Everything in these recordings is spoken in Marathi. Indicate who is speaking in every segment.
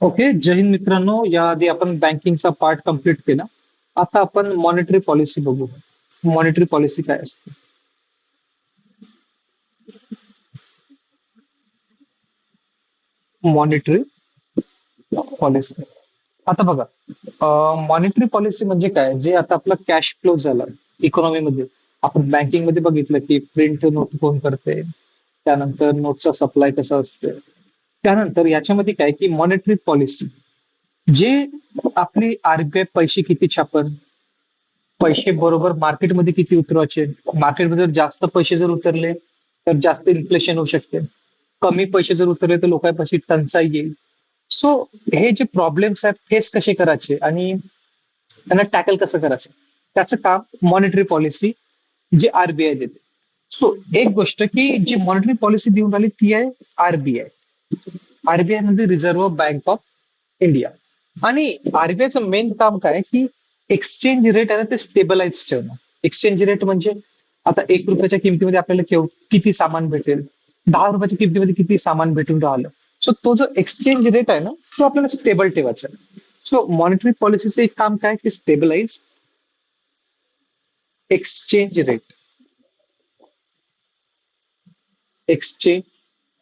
Speaker 1: ओके. जय हिंद मित्रांनो. याआधी आपण बँकिंगचा पार्ट कंप्लीट केला. आता आपण मॉनिटरी पॉलिसी बघू. मॉनिटरी पॉलिसी काय असते? Monetary policy. आता बघा, मॉनिटरी पॉलिसी म्हणजे काय? जे आता आपला कॅश फ्लो झाला इकॉनॉमीमध्ये. आपण बँकिंग मध्ये बघितलं की प्रिंट नोट कोण करते, त्यानंतर नोटचा सप्लाय कसा असते, त्यानंतर याच्यामध्ये काय की मॉनिटरी पॉलिसी जे आपली आरबीआय पैसे किती छापल, पैसे बरोबर मार्केटमध्ये किती उतरवायचे, मार्केटमध्ये जर जास्त पैसे जर उतरले तर जास्त इन्फ्लेशन होऊ शकते, कमी पैसे जर उतरले तर लोकांपाशी टंचाई येईल. सो हे जे प्रॉब्लेम्स आहेत फेस कसे करायचे आणि त्यांना टॅकल कसं करायचं, त्याचं काम मॉनिटरी पॉलिसी जे आरबीआय देते. सो एक गोष्ट की जी मॉनिटरी पॉलिसी देऊन राहिली ती आहे आरबीआय. आरबीआय म्हणजे रिझर्व्ह बँक ऑफ इंडिया. आणि आरबीआयचं मेन काम काय की एक्सचेंज रेट आहे ना ते स्टेबलाइज ठेवणं. एक्सचेंज रेट म्हणजे आता 1 रुपयाच्या किमतीमध्ये आपल्याला किती सामान भेटेल, 10 रुपयाच्या किमतीमध्ये किती सामान भेटून राहिलं. सो तो जो एक्सचेंज रेट आहे ना तो आपल्याला स्टेबल ठेवायचा आहे. सो मॉनिटरी पॉलिसीचं एक काम काय की stabilise exchange rate. Exchange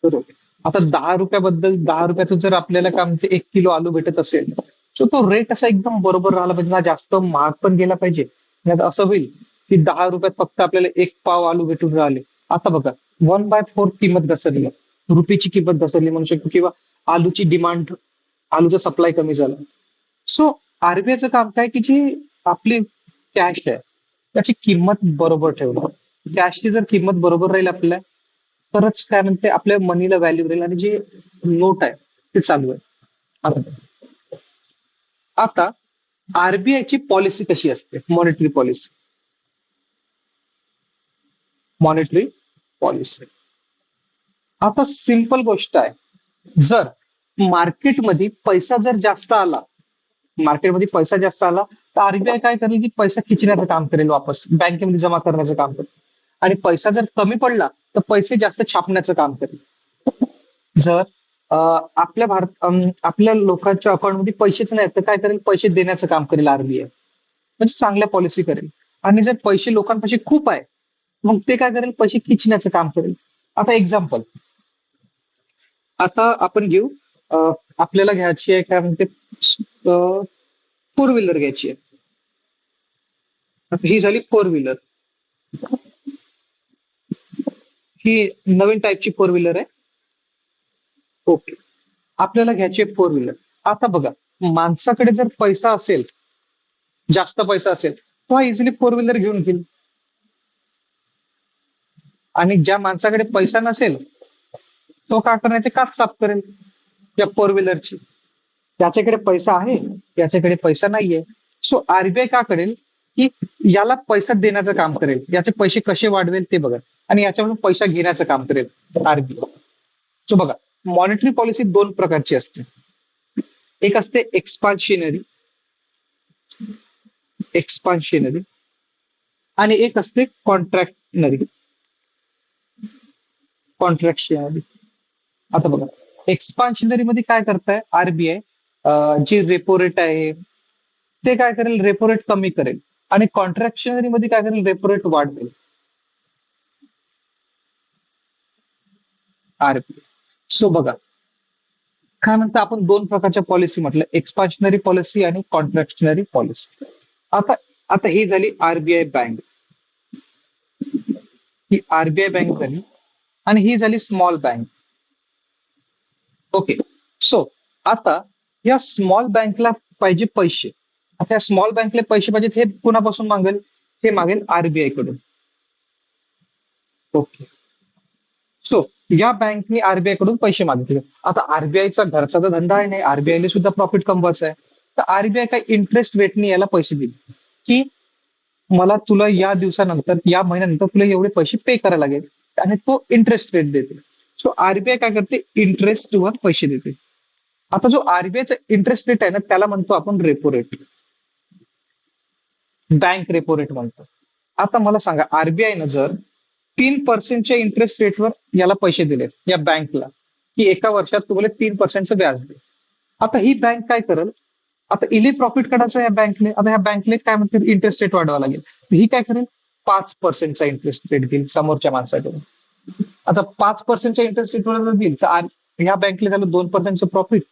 Speaker 1: rate. आता 10 रुपयाबद्दल, 10 रुपयाचं जर आपल्याला काय म्हणते 1 किलो आलू भेटत असेल, सो तो रेट असा एकदम बरोबर राहिला पाहिजे ना, जास्त महाग पण गेला पाहिजे. नाही तर असं होईल की 10 रुपयात फक्त आपल्याला 1 पाव आलू भेटून राहिले. आता बघा, 1/4 किंमत घसरली, रुपीची किंमत घसरली म्हणू शकतो, किंवा आलूची डिमांड, आलूचा सप्लाय कमी झाला. सो आरबीआयचं काम काय की जी आपली कॅश आहे त्याची किंमत बरोबर ठेवणं. कॅशची जर किंमत बरोबर राहील आपल्या, तरच काय म्हणते आपल्या मनीला व्हॅल्यू राहील आणि जे नोट आहे ते चालू आहे. आता आता आरबीआयची पॉलिसी कशी असते? Monetary policy. मॉनिटरी पॉलिसी आता सिंपल गोष्ट आहे. जर मार्केटमध्ये पैसा जर जास्त आला, मार्केटमध्ये पैसा जास्त आला तर आरबीआय काय करेल की पैसा खिचण्याचं काम करेल, वापस बँकेमध्ये जमा करण्याचं काम करेल. आणि पैसा जर कमी पडला तर पैसे जास्त छापण्याचं काम करेल. जर आपल्या आपल्या लोकांच्या अकाउंटमध्ये पैसेच नाही तर काय करेल, पैसे देण्याचं काम करेल आरबीआय. म्हणजे चांगल्या पॉलिसी करेल. आणि जर पैसे लोकांपाशी खूप आहे मग ते काय करेल, पैसे खिचण्याचं काम करेल. आता एक्झाम्पल, आता आपण घेऊ, आपल्याला घ्यायची आहे काय म्हणते, फोर व्हीलर घ्यायची आहे. आता ही झाली फोर व्हीलर. ही नवीन टाईपची फोर व्हीलर आहे. ओके. आपल्याला घ्यायची आहे फोर व्हीलर. आता बघा, माणसाकडे जर पैसा असेल, जास्त पैसा असेल, तो हा इझिली फोर व्हीलर घेऊन घेईल. आणि ज्या माणसाकडे पैसा नसेल तो काय करणार, ते काच साफ करेल त्या फोर व्हीलरची. त्याच्याकडे पैसा आहे, याच्याकडे पैसा नाहीये. सो आरबीआय का करेल की याला पैसा देण्याचं काम करेल, याचे पैसे कसे वाढवेल ते बघा, आणि याच्याकडून पैसा घेण्याचं काम करेल आरबीआय. सो बघा, मॉनिटरी पॉलिसी दोन प्रकारची असते. एक असते एक्सपान्शनरी, एक्सपान्शनरी, आणि एक असते कॉन्ट्रॅक्शनरी. कॉन्ट्रॅक्शनरी. आता बघा, एक्सपान्शनरी मध्ये काय करताय आरबीआय, जी रेपो रेट आहे ते काय करेल, रेपो रेट कमी करेल. आणि कॉन्ट्रॅक्शनरी मध्ये काय करेल, रेपो रेट वाढवेल आरबीआय. सो बघा, काय म्हणतं, आपण दोन प्रकारच्या पॉलिसी म्हटलं, एक्सपान्शनरी पॉलिसी आणि कॉन्ट्रॅक्शनरी पॉलिसी. आता आता ही झाली आरबीआय बँक. ही आरबीआय बँक झाली. आणि ही झाली स्मॉल बँक. ओके. सो आता या स्मॉल बँकला पाहिजे पैसे. आता या स्मॉल बँकला पैसे पाहिजेत, हे कुणापासून मागेल? हे मागेल आरबीआय कडून. ओके. सो या बँकने आरबीआय कडून पैसे मागितले. आता आरबीआयचा घरचा तर धंदा आहे, नाही आरबीआयने सुद्धा प्रॉफिट कमवायचं आहे. तर आरबीआय काय इंटरेस्ट रेटने याला पैसे दिले की मला तुला या दिवसानंतर, या महिन्यानंतर तुला एवढे पैसे पे करायला लागेल. आणि तो इंटरेस्ट रेट देते. सो आरबीआय काय करते, इंटरेस्ट वर पैसे देते. आता जो आरबीआयचा इंटरेस्ट रेट आहे ना त्याला म्हणतो आपण repo rate, bank repo rate म्हणतो. आता मला सांगा, आरबीआय न जर 3% इंटरेस्ट रेटवर याला पैसे दिले या बँकला, की एका वर्षात तुम्हाला 3% व्याज दे, आता ही बँक काय करेल, आता इले प्रॉफिट काढायचं या बँकने, आता ह्या बँकने काय म्हणते इंटरेस्ट रेट वाढवावा लागेल. ही काय करेल, 5%चा इंटरेस्ट रेट देईल समोरच्या माणसाकडून. आता 5%च्या इंटरेस्ट रेटवर जर देईल तर ह्या बँकेला झालं 2%चं प्रॉफिट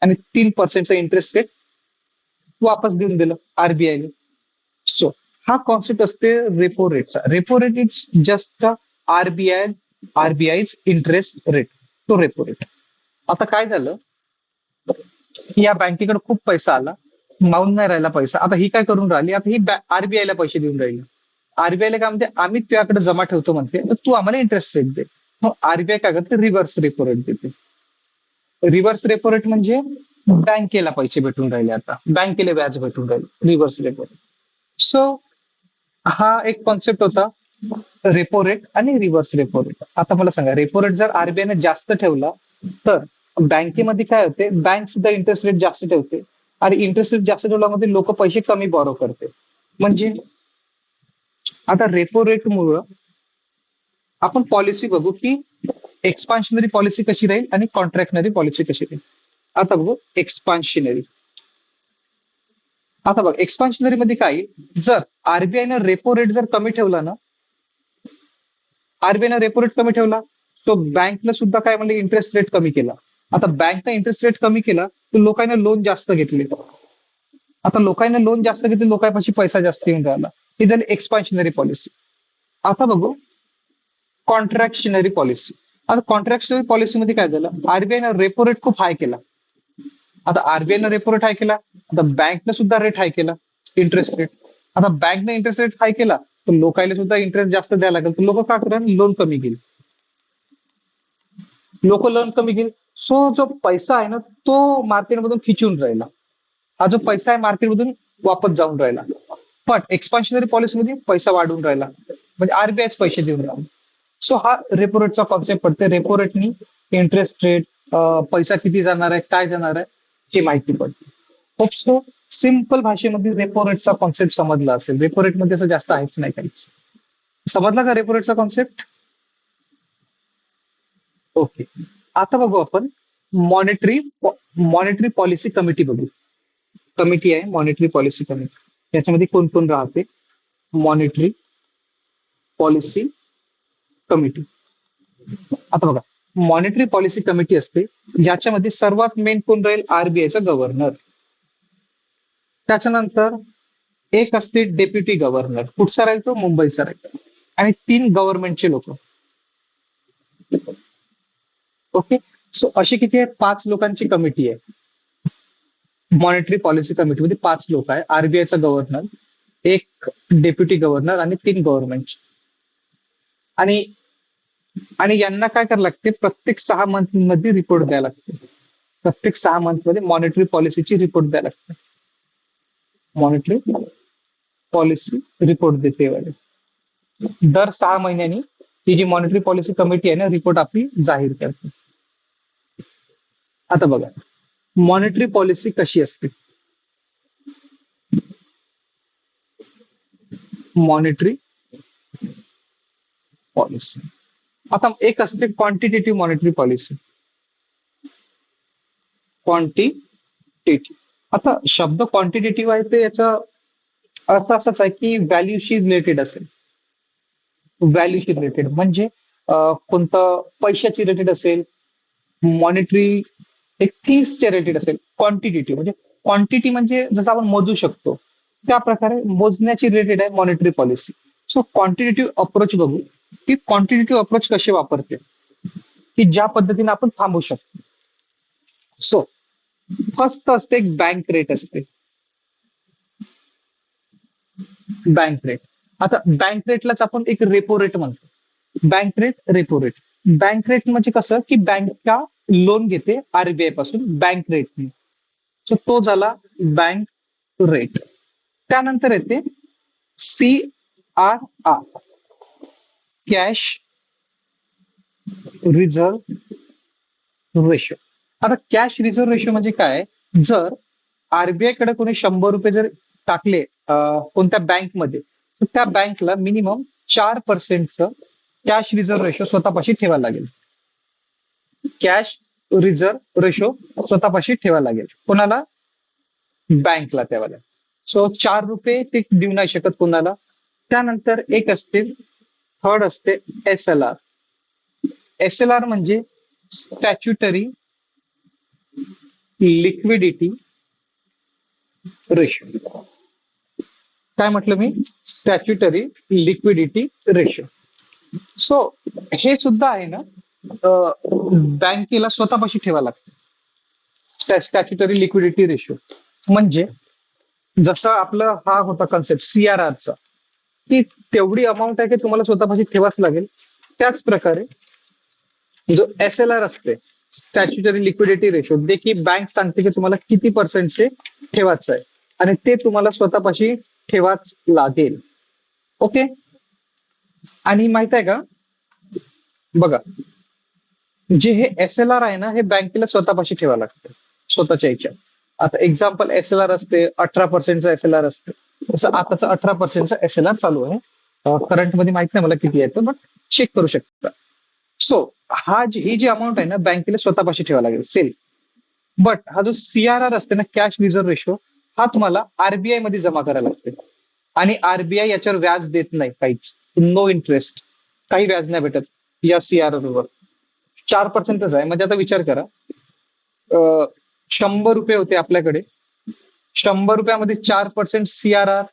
Speaker 1: आणि 3%चं इंटरेस्ट रेट वापस देऊन दिलं आरबीआयने. सो हा कॉन्सेप्ट असते रेपो रेटचा. Repo rate is just RBI आरबीआयच इंटरेस्ट रेट, तो रेपो रेट. आता काय झालं की या बँकेकडे खूप पैसा आला, मावून नाही राहिला पैसा. आता ही काय करून राहिली, आता ही आरबीआयला पैसे देऊन राहिली. आरबीआयला काय म्हणते, आम्ही तुझ्याकडे जमा ठेवतो म्हणते, तर तू आम्हाला इंटरेस्ट रेट दे. मग आरबीआय काय करते, रिव्हर्स रेपो रेट देते. रिव्हर्स रेपो रेट म्हणजे बँकेला पैसे भेटून राहिले, आता बँकेला व्याज भेटून राहिले, रिव्हर्स रेपो रेट. सो हा एक कॉन्सेप्ट होता, रेपो रेट आणि रिव्हर्स रेपो रेट. आता मला सांगा, रेपो रेट जर आरबीआयने जास्त ठेवला तर बँकेमध्ये काय होते, बँक सुद्धा इंटरेस्ट रेट जास्त ठेवते आणि इंटरेस्ट रेट जास्त ठेवल्यामध्ये लोक पैसे कमी बॉरो करते. म्हणजे आता रेपो रेट मुळे आपण पॉलिसी बघू की एक्सपान्शनरी पॉलिसी कशी राहील आणि कॉन्ट्रॅक्शनरी पॉलिसी कशी राहील. आता बघू एक्सपान्शनरी. आता बघ एक्सपान्शनरी मध्ये काय आहे, जर आरबीआयनं रेपो रेट जर कमी ठेवला ना, आरबीआयनं रेपो रेट कमी ठेवला, तो बँकनं सुद्धा काय म्हणले इंटरेस्ट रेट कमी केला. आता बँकनं इंटरेस्ट रेट कमी केला तर लोकांना लोन जास्त घेतले. आता लोकांना लोन जास्त घेतले, लोकांपाशी पैसा जास्त येऊन राहिला. ही झाली एक्सपान्शनरी पॉलिसी. आता बघू कॉन्ट्रॅक्शनरी पॉलिसी. आता कॉन्ट्रॅक्शनरी पॉलिसी मध्ये काय झालं, आरबीआयनं रेपो रेट खूप हाय केला. आता आरबीआयनं रेपो रेट हाय केला, आता बँकनं सुद्धा रेट हाय केला, इंटरेस्ट रेट. आता बँकनं इंटरेस्ट रेट हाय केला तर लोकांना सुद्धा इंटरेस्ट जास्त द्यायला लागेल, तर लोक काय करणार, लोन कमी घेईल. लोक लोन कमी घेईल. सो जो पैसा आहे ना तो मार्केटमधून खिचून राहिला. हा जो पैसा आहे मार्केटमधून वापस जाऊन राहिला. पण एक्सपान्शनरी पॉलिसीमध्ये पैसा वाढून राहिला, म्हणजे आरबीआयच पैसे देऊन राहिला. सो हा रेपो रेटचा कॉन्सेप्ट पडते. रेपो रेटनी इंटरेस्ट रेट, पैसा किती जाणार आहे, काय जाणार आहे हे माहिती पडते. होप सो सिंपल भाषेमध्ये रेपो रेटचा कॉन्सेप्ट समजला असेल. रेपो रेट मध्ये असं जास्त आहेच नाही काहीच. समजला का रेपो रेटचा कॉन्सेप्ट? ओके. आता बघू आपण मॉनिटरी मॉनिटरी पॉलिसी कमिटी बघू. कमिटी आहे मॉनिटरी पॉलिसी कमिटी. याच्यामध्ये कोण कोण राहते, मॉनिटरी पॉलिसी कमिटी. आता बघा मॉनिटरी पॉलिसी कमिटी असते, ज्याच्यामध्ये सर्वात मेन कोण राहील, आरबीआयचा गव्हर्नर. त्याच्यानंतर एक असते डेप्युटी गव्हर्नर, कुठचा राहील तो, मुंबईचा राहील. आणि 3 गव्हर्नमेंटचे लोक. ओके. सो अशी किती आहे, 5 लोकांची कमिटी आहे. मॉनिटरी पॉलिसी कमिटीमध्ये 5 लोक आहे, आरबीआयचा गव्हर्नर, एक डेप्युटी गव्हर्नर आणि 3 गव्हर्नमेंट. आणि आणि यांना काय करायला लागते, प्रत्येक 6 मंथ मध्ये रिपोर्ट द्यायला लागते. प्रत्येक 6 मंथ मध्ये मॉनिटरी पॉलिसीची रिपोर्ट द्यायला लागते. मॉनिटरी पॉलिसी रिपोर्ट देते वाले. दर 6 महिन्यांनी ही जी मॉनिटरी पॉलिसी कमिटी आहे ना, रिपोर्ट आपली जाहीर करते. आता बघा मॉनिटरी पॉलिसी कशी असते. मॉनिटरी पॉलिसी आता एक असते क्वांटिटेटिव्ह मॉनिटरी पॉलिसी. क्वांटिटेटिव्ह, आता शब्द क्वांटिटेटिव्ह आहे ते याचा अर्थ असाच आहे की व्हॅल्यूशी रिलेटेड असेल. व्हॅल्यूशी रिलेटेड म्हणजे कोणतं पैशाची रिलेटेड असेल, मॉनिटरी एक थिंग्सच्या रिलेटेड असेल. क्वांटिटेटिव्ह म्हणजे क्वांटिटी म्हणजे जसं आपण मोजू शकतो त्या प्रकारे मोजण्याची रिलेटेड आहे monetary policy. So quantitative approach बघू की क्वांटिटेटिव्ह अप्रोच कसे वापरते, की ज्या पद्धतीने आपण थांबू शकतो. सो फर्स्ट असते एक बँक रेट असते. Bank rate. आता बँक रेटलाच आपण एक रेपो रेट म्हणतो. Bank rate, repo rate. Bank rate म्हणजे कसं की बँका लोन घेते आरबीआय पासून बँक रेटने. सो तो झाला बँक रेट. त्यानंतर येते C R R, cash reserve ratio. आता कॅश रिझर्व्ह रेशो म्हणजे काय, जर आरबीआय कडे कोणी 100 रुपये जर टाकले कोणत्या बँकमध्ये, तर त्या बँकला मिनिमम 4%चं कॅश रिझर्व्ह रेशो स्वतःपाशी ठेवायला लागेल. कॅश रिझर्व्ह रेशो स्वतःपाशी ठेवा लागेल. कोणाला? बँकला त्यावेळेला. सो 4 रुपये ते देऊ नाही शकत कोणाला. त्यानंतर एक असते, थर्ड असते SLR. SLR म्हणजे स्टॅच्युटरी लिक्विडिटी रेशो. काय म्हटलं मी? Statutory liquidity ratio. सो हे सुद्धा आहे ना, बँकेला स्वतःपाशी ठेवा लागतं. स्टॅच्युटरी लिक्विडिटी रेशो म्हणजे जसं आपलं हा होता कन्सेप्ट CRRचा, की तेवढी अमाऊंट आहे की तुम्हाला स्वतःपाशी ठेवाच लागेल. त्याच प्रकारे जो SLR असते, स्टॅच्युटरी लिक्विडिटी रेशो, दे की बँक सांगते की तुम्हाला किती पर्सेंटचे ठेवायचं आहे आणि ते तुम्हाला स्वतःपाशी ठेवाच लागेल. ओके. आणि माहित आहे का, बघा, जे हे SLR आहे ना, हे बँकेला स्वतःपाशी ठेवा लागतं स्वतःच्या याच्यात. आता एक्झाम्पल SLR असते 18%चा SLR असते, तसं आताचा 18%चा SLR चालू आहे. करंट मध्ये माहित नाही मला किती आहे, बट चेक करू शकता. सो ही जी अमाऊंट आहे ना, बँकेला स्वतःपाशी ठेवा लागेल सेल. बट हा जो CRR असते ना, कॅश रिझर्व्ह रेशो, हा तुम्हाला RBI मध्ये जमा करायला लागते. आणि RBI याच्यावर व्याज देत नाही काहीच. नो इंटरेस्ट, काही व्याज नाही भेटत या CRR वर. 4%च आहे. म्हणजे आता विचार करा, 100 रुपये होते आपल्याकडे, 100 रुपयामध्ये 4% CRR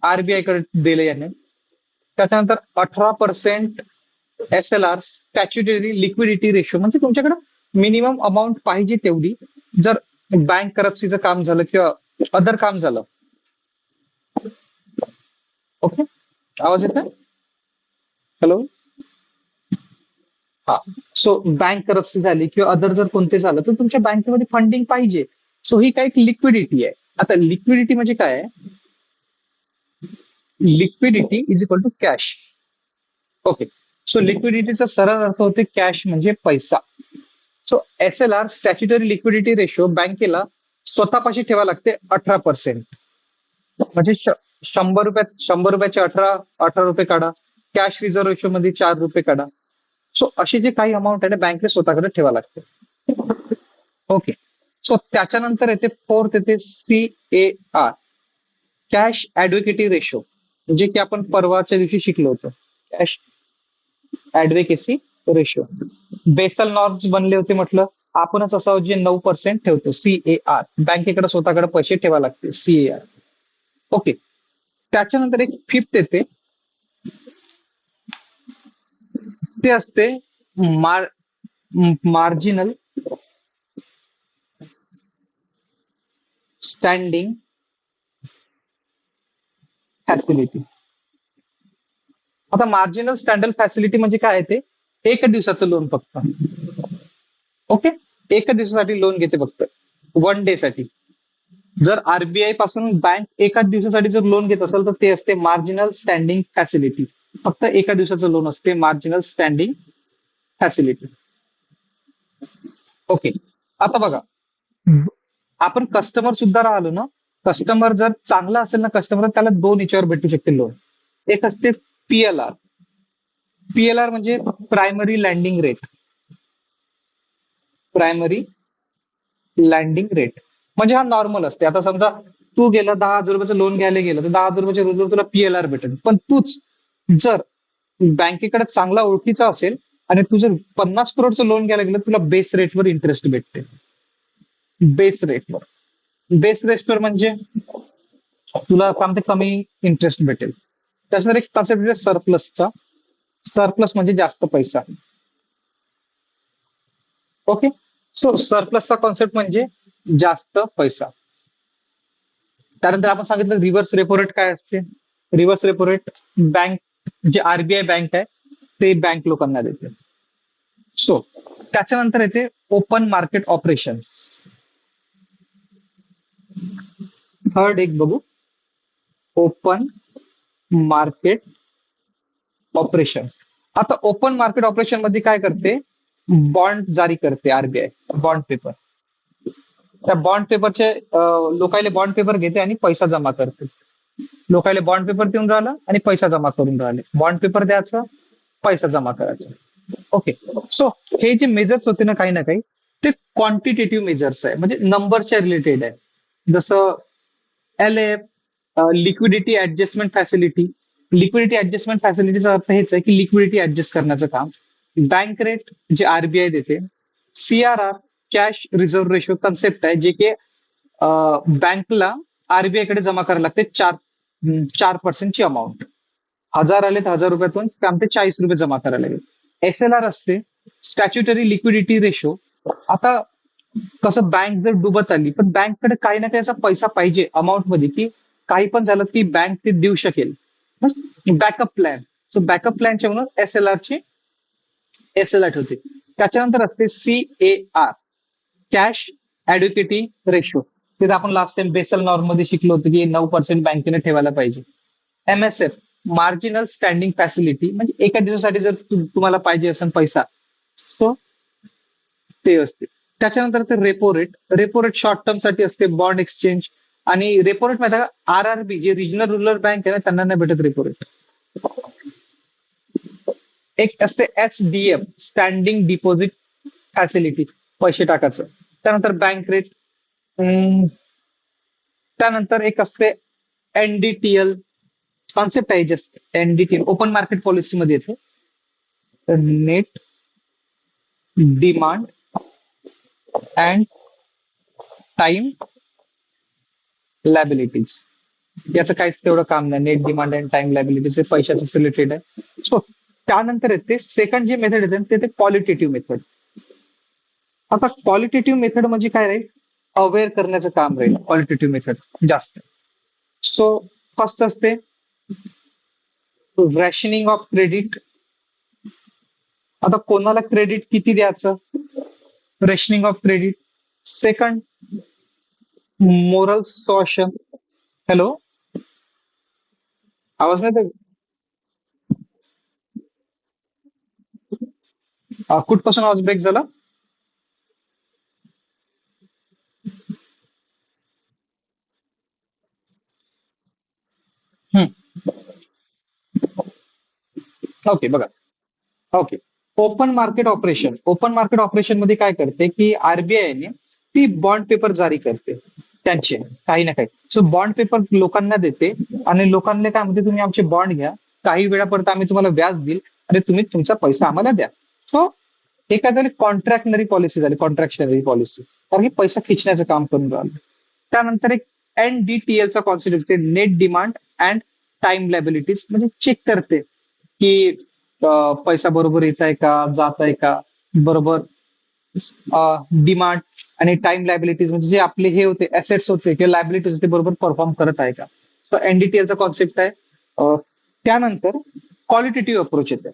Speaker 1: RBI कडे दिले याने. त्याच्यानंतर 18% SLR स्टॅच्युटरी लिक्विडिटी रेशो, म्हणजे तुमच्याकडे मिनिमम अमाऊंट पाहिजे तेवढी. जर बँक करप्सीचं काम झालं किंवा अदर काम झालं. ओके, आवाज येत आहे? हॅलो. हा. सो बँक करप्सी झाली किंवा अदर जर कोणते झालं तर तुमच्या बँकेमध्ये फंडिंग पाहिजे. सो ही काही लिक्विडिटी आहे. आता लिक्विडिटी म्हणजे काय आहे? Liquidity is equal to cash. Okay. So लिक्विडिटीचा सरळ अर्थ होते कॅश म्हणजे पैसा. So SLR statutory liquidity ratio बँकेला स्वतःपाशी ठेवा लागते 18%. म्हणजे 100 रुपयाचे 18 रुपये काढा, कॅश रिझर्व्ह रेशो मध्ये 4 रुपये काढा. सो अशी जे काही अमाऊंट आहे ना, बँकेला स्वतःकडे ठेवा लागते. ओके. सो त्याच्यानंतर येते फोर्थ, येते CAR, कॅश ऍडव्होकेटी रेशो, जे की आपण परवाच्या दिवशी शिकलो होतो. Cash advocacy ratio. Basel norms बनले होते, म्हटलं आपणच असावं जे 9% ठेवतो. CAR, बँकेकडे स्वतःकडे पैसे ठेवा लागते. CAR. ओके. त्याच्यानंतर एक फिफ्थ येते, ते असते मार्जिनल स्टँडिंग फॅसिलिटी. आता मार्जिनल स्टँडर्ड फॅसिलिटी म्हणजे काय आहे? ते 1 दिवसाचं लोन फक्त. ओके. 1 दिवसासाठी लोन घेते फक्त, 1 डे साठी. जर RBI पासून बँक 1 दिवसासाठी जर लोन घेत असेल तर ते असते मार्जिनल स्टँडिंग फॅसिलिटी. फक्त 1 दिवसाचं लोन असते मार्जिनल स्टँडिंग फॅसिलिटी. ओके. आता बघा, आपण कस्टमर सुद्धा राहिलो ना, कस्टमर जर चांगला असेल ना, कस्टमर, त्याला 2 याच्यावर भेटू शकते लोन. एक असते PLR. PLR म्हणजे primary landing rate. Primary landing rate म्हणजे हा नॉर्मल असते. आता समजा तू गेला 10,000 रुपयाचं लोन घ्यायला गेलं तर 10,000 रुपयाच्या रोजवर तुला PLR भेटेल. पण तूच जर बँकेकडे चांगला ओळखीचा असेल आणि तू जर 50 करोडचं लोन घ्यायला गेलं, तुला बेस रेटवर इंटरेस्ट भेटते. बेस रेटवर. बेस रेटवर म्हणजे तुला सांगते कमी इंटरेस्ट भेटेल. त्याच्यानंतर एक कॉन्सेप्ट सरप्लसचा. सरप्लस म्हणजे जास्त पैसा. ओके. सो सरप्लसचा कॉन्सेप्ट म्हणजे जास्त पैसा. त्यानंतर आपण सांगितलं रिव्हर्स रेपो रेट काय असते. रिव्हर्स रेपो रेट बँक, जे RBI बँक आहे ते बँक लोकांना देते. सो त्याच्यानंतर येते ओपन मार्केट ऑपरेशन्स. थर्ड एक बघू, ओपन मार्केट ऑपरेशन. आता ओपन मार्केट ऑपरेशन मध्ये काय करते? बॉन्ड जारी करते RBI, बॉन्ड पेपर. त्या बॉन्ड पेपरचे लोकायले बॉन्ड पेपर घेते आणि पैसा जमा करते. लोकायले बॉन्ड पेपर देऊन राहिला आणि पैसा जमा करून राहिले. बॉन्ड पेपर द्यायचा, पैसा जमा करायचा. ओके. सो हे जे मेजर्स होते ना, काही ना काही, ते क्वांटिटेटिव्ह मेजर्स आहे, म्हणजे नंबरच्या रिलेटेड आहे. जसं LAF, liquidity adjustment facility. Liquidity adjustment फॅसिलिटीचा अर्थ हेच आहे की लिक्विडिटी ऍडजस्ट करण्याचं काम. बँक रेट जे आरबीआय देते. CRR, cash reserve ratio concept आहे, जे की बँकला आरबीआय कडे जमा करायला लागते 4% अमाऊंट. 1,000 आले तर 1,000 रुपयातून काम ते 40 रुपये जमा करायला लागेल. SLR असते, स्टॅच्युटरी लिक्विडिटी रेशो. आता कसं बँक जर डुबत आली पण बँककडे काही ना काही असा पैसा पाहिजे अमाऊंट मध्ये की काही पण झालं की बँक ते देऊ शकेल. Backup plan. सो बॅकअप प्लॅनच्या म्हणून एसएलआर ठेवते. त्याच्यानंतर असते CAR, कॅश ऍडव्होकेटी रेशो. तिथे आपण लास्ट टाइम बेसल नॉर्म मध्ये शिकलो होतो की 9% बँकेने ठेवायला पाहिजे. MSF, मार्जिनल स्टँडिंग फॅसिलिटी, म्हणजे एका दिवसासाठी जर तुम्हाला पाहिजे असेल पैसा, सो ते असते. त्याच्यानंतर ते repo rate. Repo rate short term साठी असते, बॉन्ड एक्सचेंज. आणि रेपो रेट माहिती का, RRB जे रिजनल रुरल बँक आहे ना त्यांना नाही भेटत रेपो रेट. एक असते SDF, स्टँडिंग डिपॉझिट फॅसिलिटी, पैसे टाकायचं. त्यानंतर बँक रेट. त्यानंतर एक असते NDTL, कॉन्सेप्ट आहे just NDTL, open market policy मध्ये येते. Net demand and time liabilities. याचं काहीच तेवढं काम नाही. Net demand and time liabilities हे पैशाचं रिलेटेड आहे. सो त्यानंतर येते सेकंड जे मेथड येते ते क्वालिटेटिव्ह मेथड. आता क्वालिटेटिव्ह मेथड म्हणजे काय राहील, अवेअर करण्याचं काम राहील क्वालिटेटिव्ह मेथड जास्त. सो फर्स्ट असते रॅशनिंग ऑफ क्रेडिट. आता कोणाला क्रेडिट किती द्यायचं, rationing of credit. Second, moral suasion. Hello, आवाज नाही येत? कुठपासून आवाज ब्रेक झाला? ओके बघा. Okay. Open market operation. Open market operation मध्ये काय करते की आरबीआयने ती बॉन्ड पेपर जारी करते त्यांचे काही ना काही. सो बॉन्ड पेपर लोकांना देते आणि लोकांना काय म्हणते, तुम्ही आमचे बॉन्ड घ्या, काही वेळापर्यंत आम्ही तुम्हाला व्याज देईल आणि तुम्ही तुमचा पैसा आम्हाला द्या. सो हे काय झाली, कॉन्ट्रॅक्शनरी पॉलिसी झाली, कॉन्ट्रॅक्शनरी पॉलिसी, कारण की पैसा खिचण्याचं काम करून राहिलं. त्यानंतर एक NDTL चा कॉन्सेप्ट येते, net demand and time liabilities, म्हणजे चेक करते की पैसा बरोबर येत आहे का, जात आहे का बरोबर. डिमांड आणि टाइम लायबिलिटीज म्हणजे जे आपले हे होते ऍसेट्स होते किंवा लायबिलिटीज ते बरोबर परफॉर्म करत आहे का. सो NDTL चा कॉन्सेप्ट आहे. त्यानंतर क्वालिटेटिव्ह अप्रोच येते.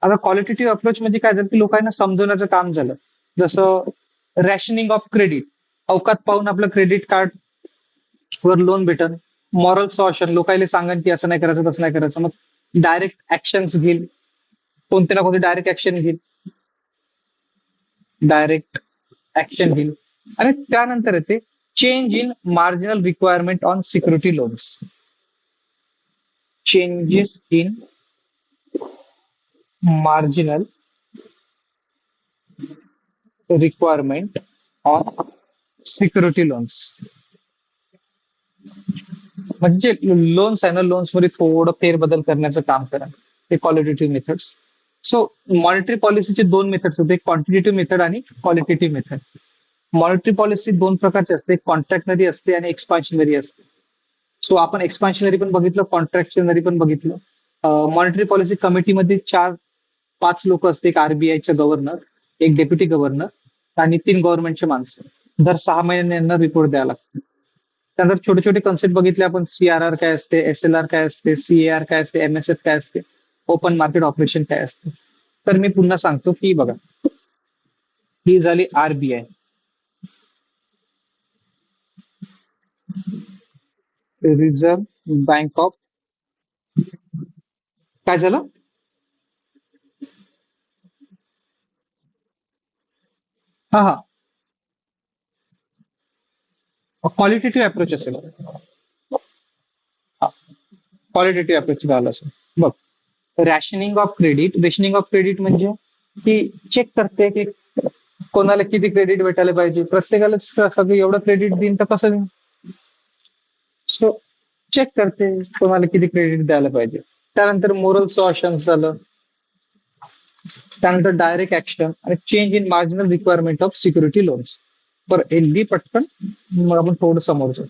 Speaker 1: आता क्वालिटेटिव्ह अप्रोच म्हणजे काय झालं की लोकांना समजवण्याचं काम झालं. जसं रॅशनिंग ऑफ क्रेडिट, अवकात पाहून आपलं क्रेडिट कार्ड वर लोन भेटन. मॉरल सॉशन, लोकांना सांगन की असं नाही करायचं तसं नाही करायचं, मग डायरेक्ट ऍक्शन्स घेईल, कोणते ना कोणते डायरेक्ट ऍक्शन घेईल, डायरेक्ट ऍक्शन घेईल. आणि त्यानंतर येते change in marginal requirement on security loans. Changes in marginal requirement on security loans, म्हणजे जे लोन्स आहे ना, लोन्स मध्ये थोडं फेरबदल करण्याचं काम करा. ते क्वालिटेटिव्ह मेथड्स. सो मॉनिटरी पॉलिसीचे दोन मेथड्स होते, क्वांटिटेटिव्ह मेथड आणि क्वालिटेटिव्ह मेथड. मॉनिटरी पॉलिसी दोन प्रकारची असते, कॉन्ट्रॅक्शनरी असते आणि एक्सपान्शनरी असते. सो आपण एक्सपान्शनरी पण बघितलं, कॉन्ट्रॅक्शनरी पण बघितलं. मॉनिटरी पॉलिसी कमिटीमध्ये 4-5 लोक असते, एक आरबीआयचं गव्हर्नर, एक डेप्युटी गव्हर्नर आणि 3 गव्हर्नमेंटचे माणसं. दर 6 महिन्यांनी यांना रिपोर्ट द्यावा लागतो. त्यानंतर छोटे छोटे कन्सेप्ट बघितले आपण, CRR काय असते, SLR काय असते, CAR काय असते, MSF काय असते, ओपन मार्केट ऑपरेशन काय असते. तर मी पुन्हा सांगतो की बघा, ही झाली आरबीआय, रिझर्व्ह बँक ऑफ. काय झालं? हा हा, क्वालिटेटिव्ह अप्रोच असेल. क्वालिटेटिव्ह अप्रोच झालं असेल. बघ, rationing of credit. Rationing of credit म्हणजे ती चेक करते की कोणाला किती क्रेडिट भेटायला पाहिजे, प्रत्येकाला सगळं एवढं क्रेडिट देईन तर कसं देईन. सो चेक करते कोणाला किती क्रेडिट द्यायला पाहिजे. त्यानंतर मोरल सॉशन्स झालं. त्यानंतर डायरेक्ट ऍक्शन आणि change in marginal requirement of security loans. पर एलडी पटकन मग आपण थोडं समोर जाऊ.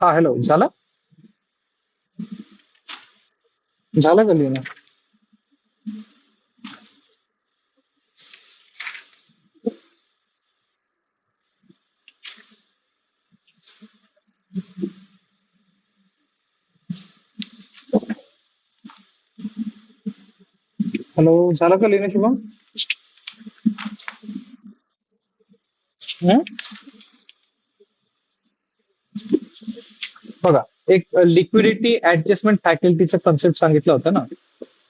Speaker 1: हा हॅलो, झालं झालं का लिहिणं? हॅलो, झालं का लिहिणं शुभम? हं? बघा, एक लिक्विडिटी ऍडजस्टमेंट फॅसिलिटीचा कन्सेप्ट सांगितलं होतं ना.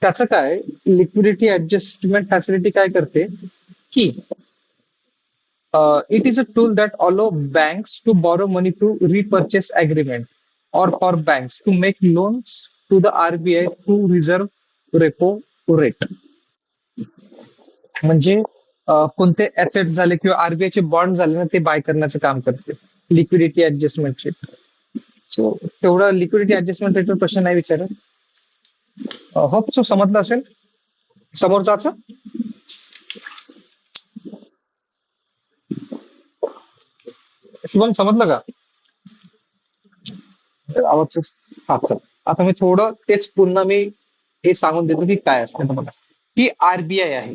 Speaker 1: त्याचं काय, लिक्विडिटी ऍडजस्टमेंट फॅसिलिटी काय करते की it is a tool that allow banks to borrow money through repurchase agreement or for banks to make loans to the RBI through reserve repo rate. म्हणजे कोणते ऍसेट झाले किंवा आरबीआय चे बॉन्ड झाले ना, ते बाय करण्याचं काम करते लिक्विडिटी ऍडजस्टमेंट रेट. सो तेवढं लिक्विडिटी ऍडजस्टमेंट रेटवर प्रश्न नाही विचारत. होप सो समजलं असेल. समोर जायचं. शुभम समजलं का आवाज? हा चल, आता मी थोडं तेच पुन्हा मी हे सांगून देतो की काय असतं बघा. ही आरबीआय आहे.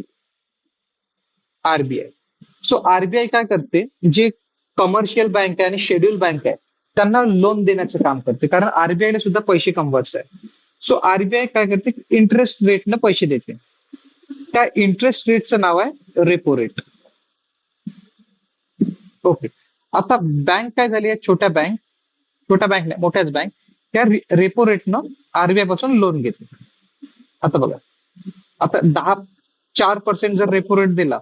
Speaker 1: आरबीआय. सो आरबीआय काय करते, जे कमर्शियल बँक आहे आणि शेड्यूल बँक आहे त्यांना लोन देण्याचं काम करते, कारण आरबीआयला सुद्धा पैसे कमवायचे आहे. सो आरबीआय काय करते, इंटरेस्ट रेटनं पैसे देते. त्या इंटरेस्ट रेटचं नाव आहे रेपो रेट. ओके. आता बँक काय झाली आहे, छोट्या बँक नाही, मोठ्याच बँक त्या रेपो रेटनं आरबीआय पासून लोन घेते. आता बघा, आता 4% जर रेपो रेट दिला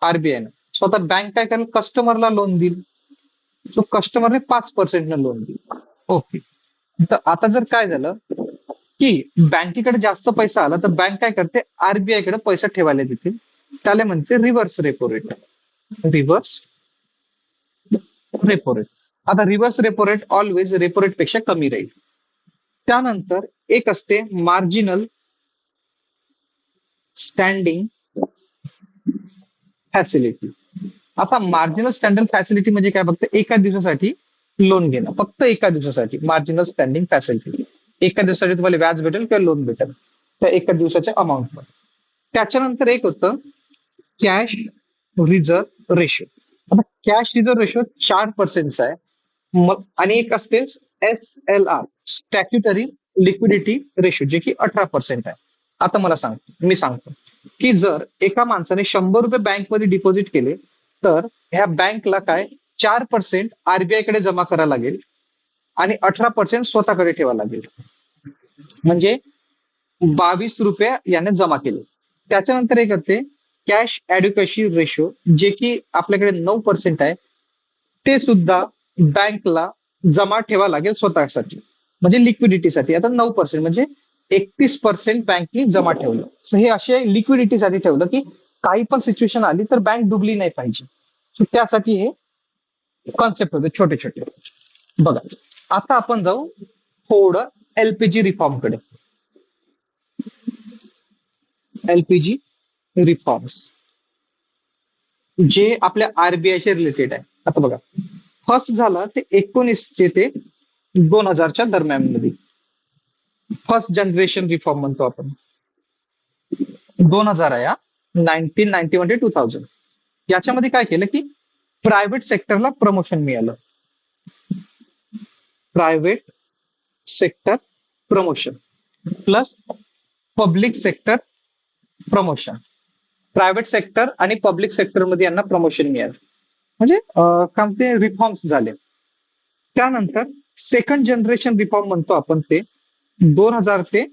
Speaker 1: आरबीआयनं, स्वतः बँक काय करेल, कस्टमरला लोन देईल. सो कस्टमरने 5% न लोन देईल. ओके. तर आता जर काय झालं की बँकेकडे जास्त पैसा आला तर बँक काय करते, आरबीआय कडे पैसा ठेवायला देते. त्याला म्हणते reverse repo rate. Reverse repo rate. आता reverse repo rate always repo rate पेक्षा कमी राहील. त्यानंतर एक असते मार्जिनल स्टँडिंग फॅसिलिटी. आता मार्जिनल स्टँडर्ड फॅसिलिटी म्हणजे काय, फक्त एका दिवसासाठी लोन घेणं, फक्त एका दिवसासाठी मार्जिनल स्टँडिंग फॅसिलिटी. एका दिवसासाठी तुम्हाला व्याज भेटेल किंवा लोन भेटेल त्या एका दिवसाच्या अमाऊंट मध्ये. त्याच्यानंतर एक होतं कॅश रिझर्व रेशो. आता कॅश रिझर्व रेशो 4% आहे. मग आणि एक असते SLR स्टॅच्युटरी लिक्विडिटी रेशो, जे की 18% आहे. आता मी सांगतो की जर एका माणसाने 100 रुपये बँकमध्ये डिपॉझिट केले तर ह्या बँकला काय 4% आरबीआय कडे जमा करायला लागेल आणि 18% स्वतःकडे ठेवावं लागेल. म्हणजे 22 रुपये याने जमा केले. त्याच्यानंतर एक होते कॅश ऍड्युकेशी रेशो, जे की आपल्याकडे 9% आहे. ते सुद्धा बँकला जमा ठेवा लागेल स्वतःसाठी, म्हणजे लिक्विडिटीसाठी. आता 9% म्हणजे 31% बँकनी जमा ठेवलं. सो हे असे लिक्विडिटीसाठी ठेवलं की काही पण सिच्युएशन आली तर बँक डुबली नाही पाहिजे. सो त्यासाठी हे कॉन्सेप्ट होते छोटे छोटे. बघा, आता आपण जाऊ थोडं एलपीजी रिफॉर्म कडे. एलपीजी रिफॉर्म्स जे आपल्या आरबीआयचे रिलेटेड आहे. आता बघा, फर्स्ट झालं ते 19 चे ते 2000च्या दरम्यान मध्ये. फर्स्ट जनरेशन रिफॉर्म म्हणतो आपण. 2000 आहे हा. 1991 ते 2000. याच्यामध्ये काय केलं की प्रायव्हेट सेक्टरला प्रमोशन मिळालं. Private sector promotion plus public sector promotion. Private sector आणि पब्लिक सेक्टर मध्ये यांना प्रमोशन मिळालं. म्हणजे कोणते रिफॉर्म्स झाले. त्यानंतर सेकंड जनरेशन रिफॉर्म म्हणतो आपण ते 2000 ते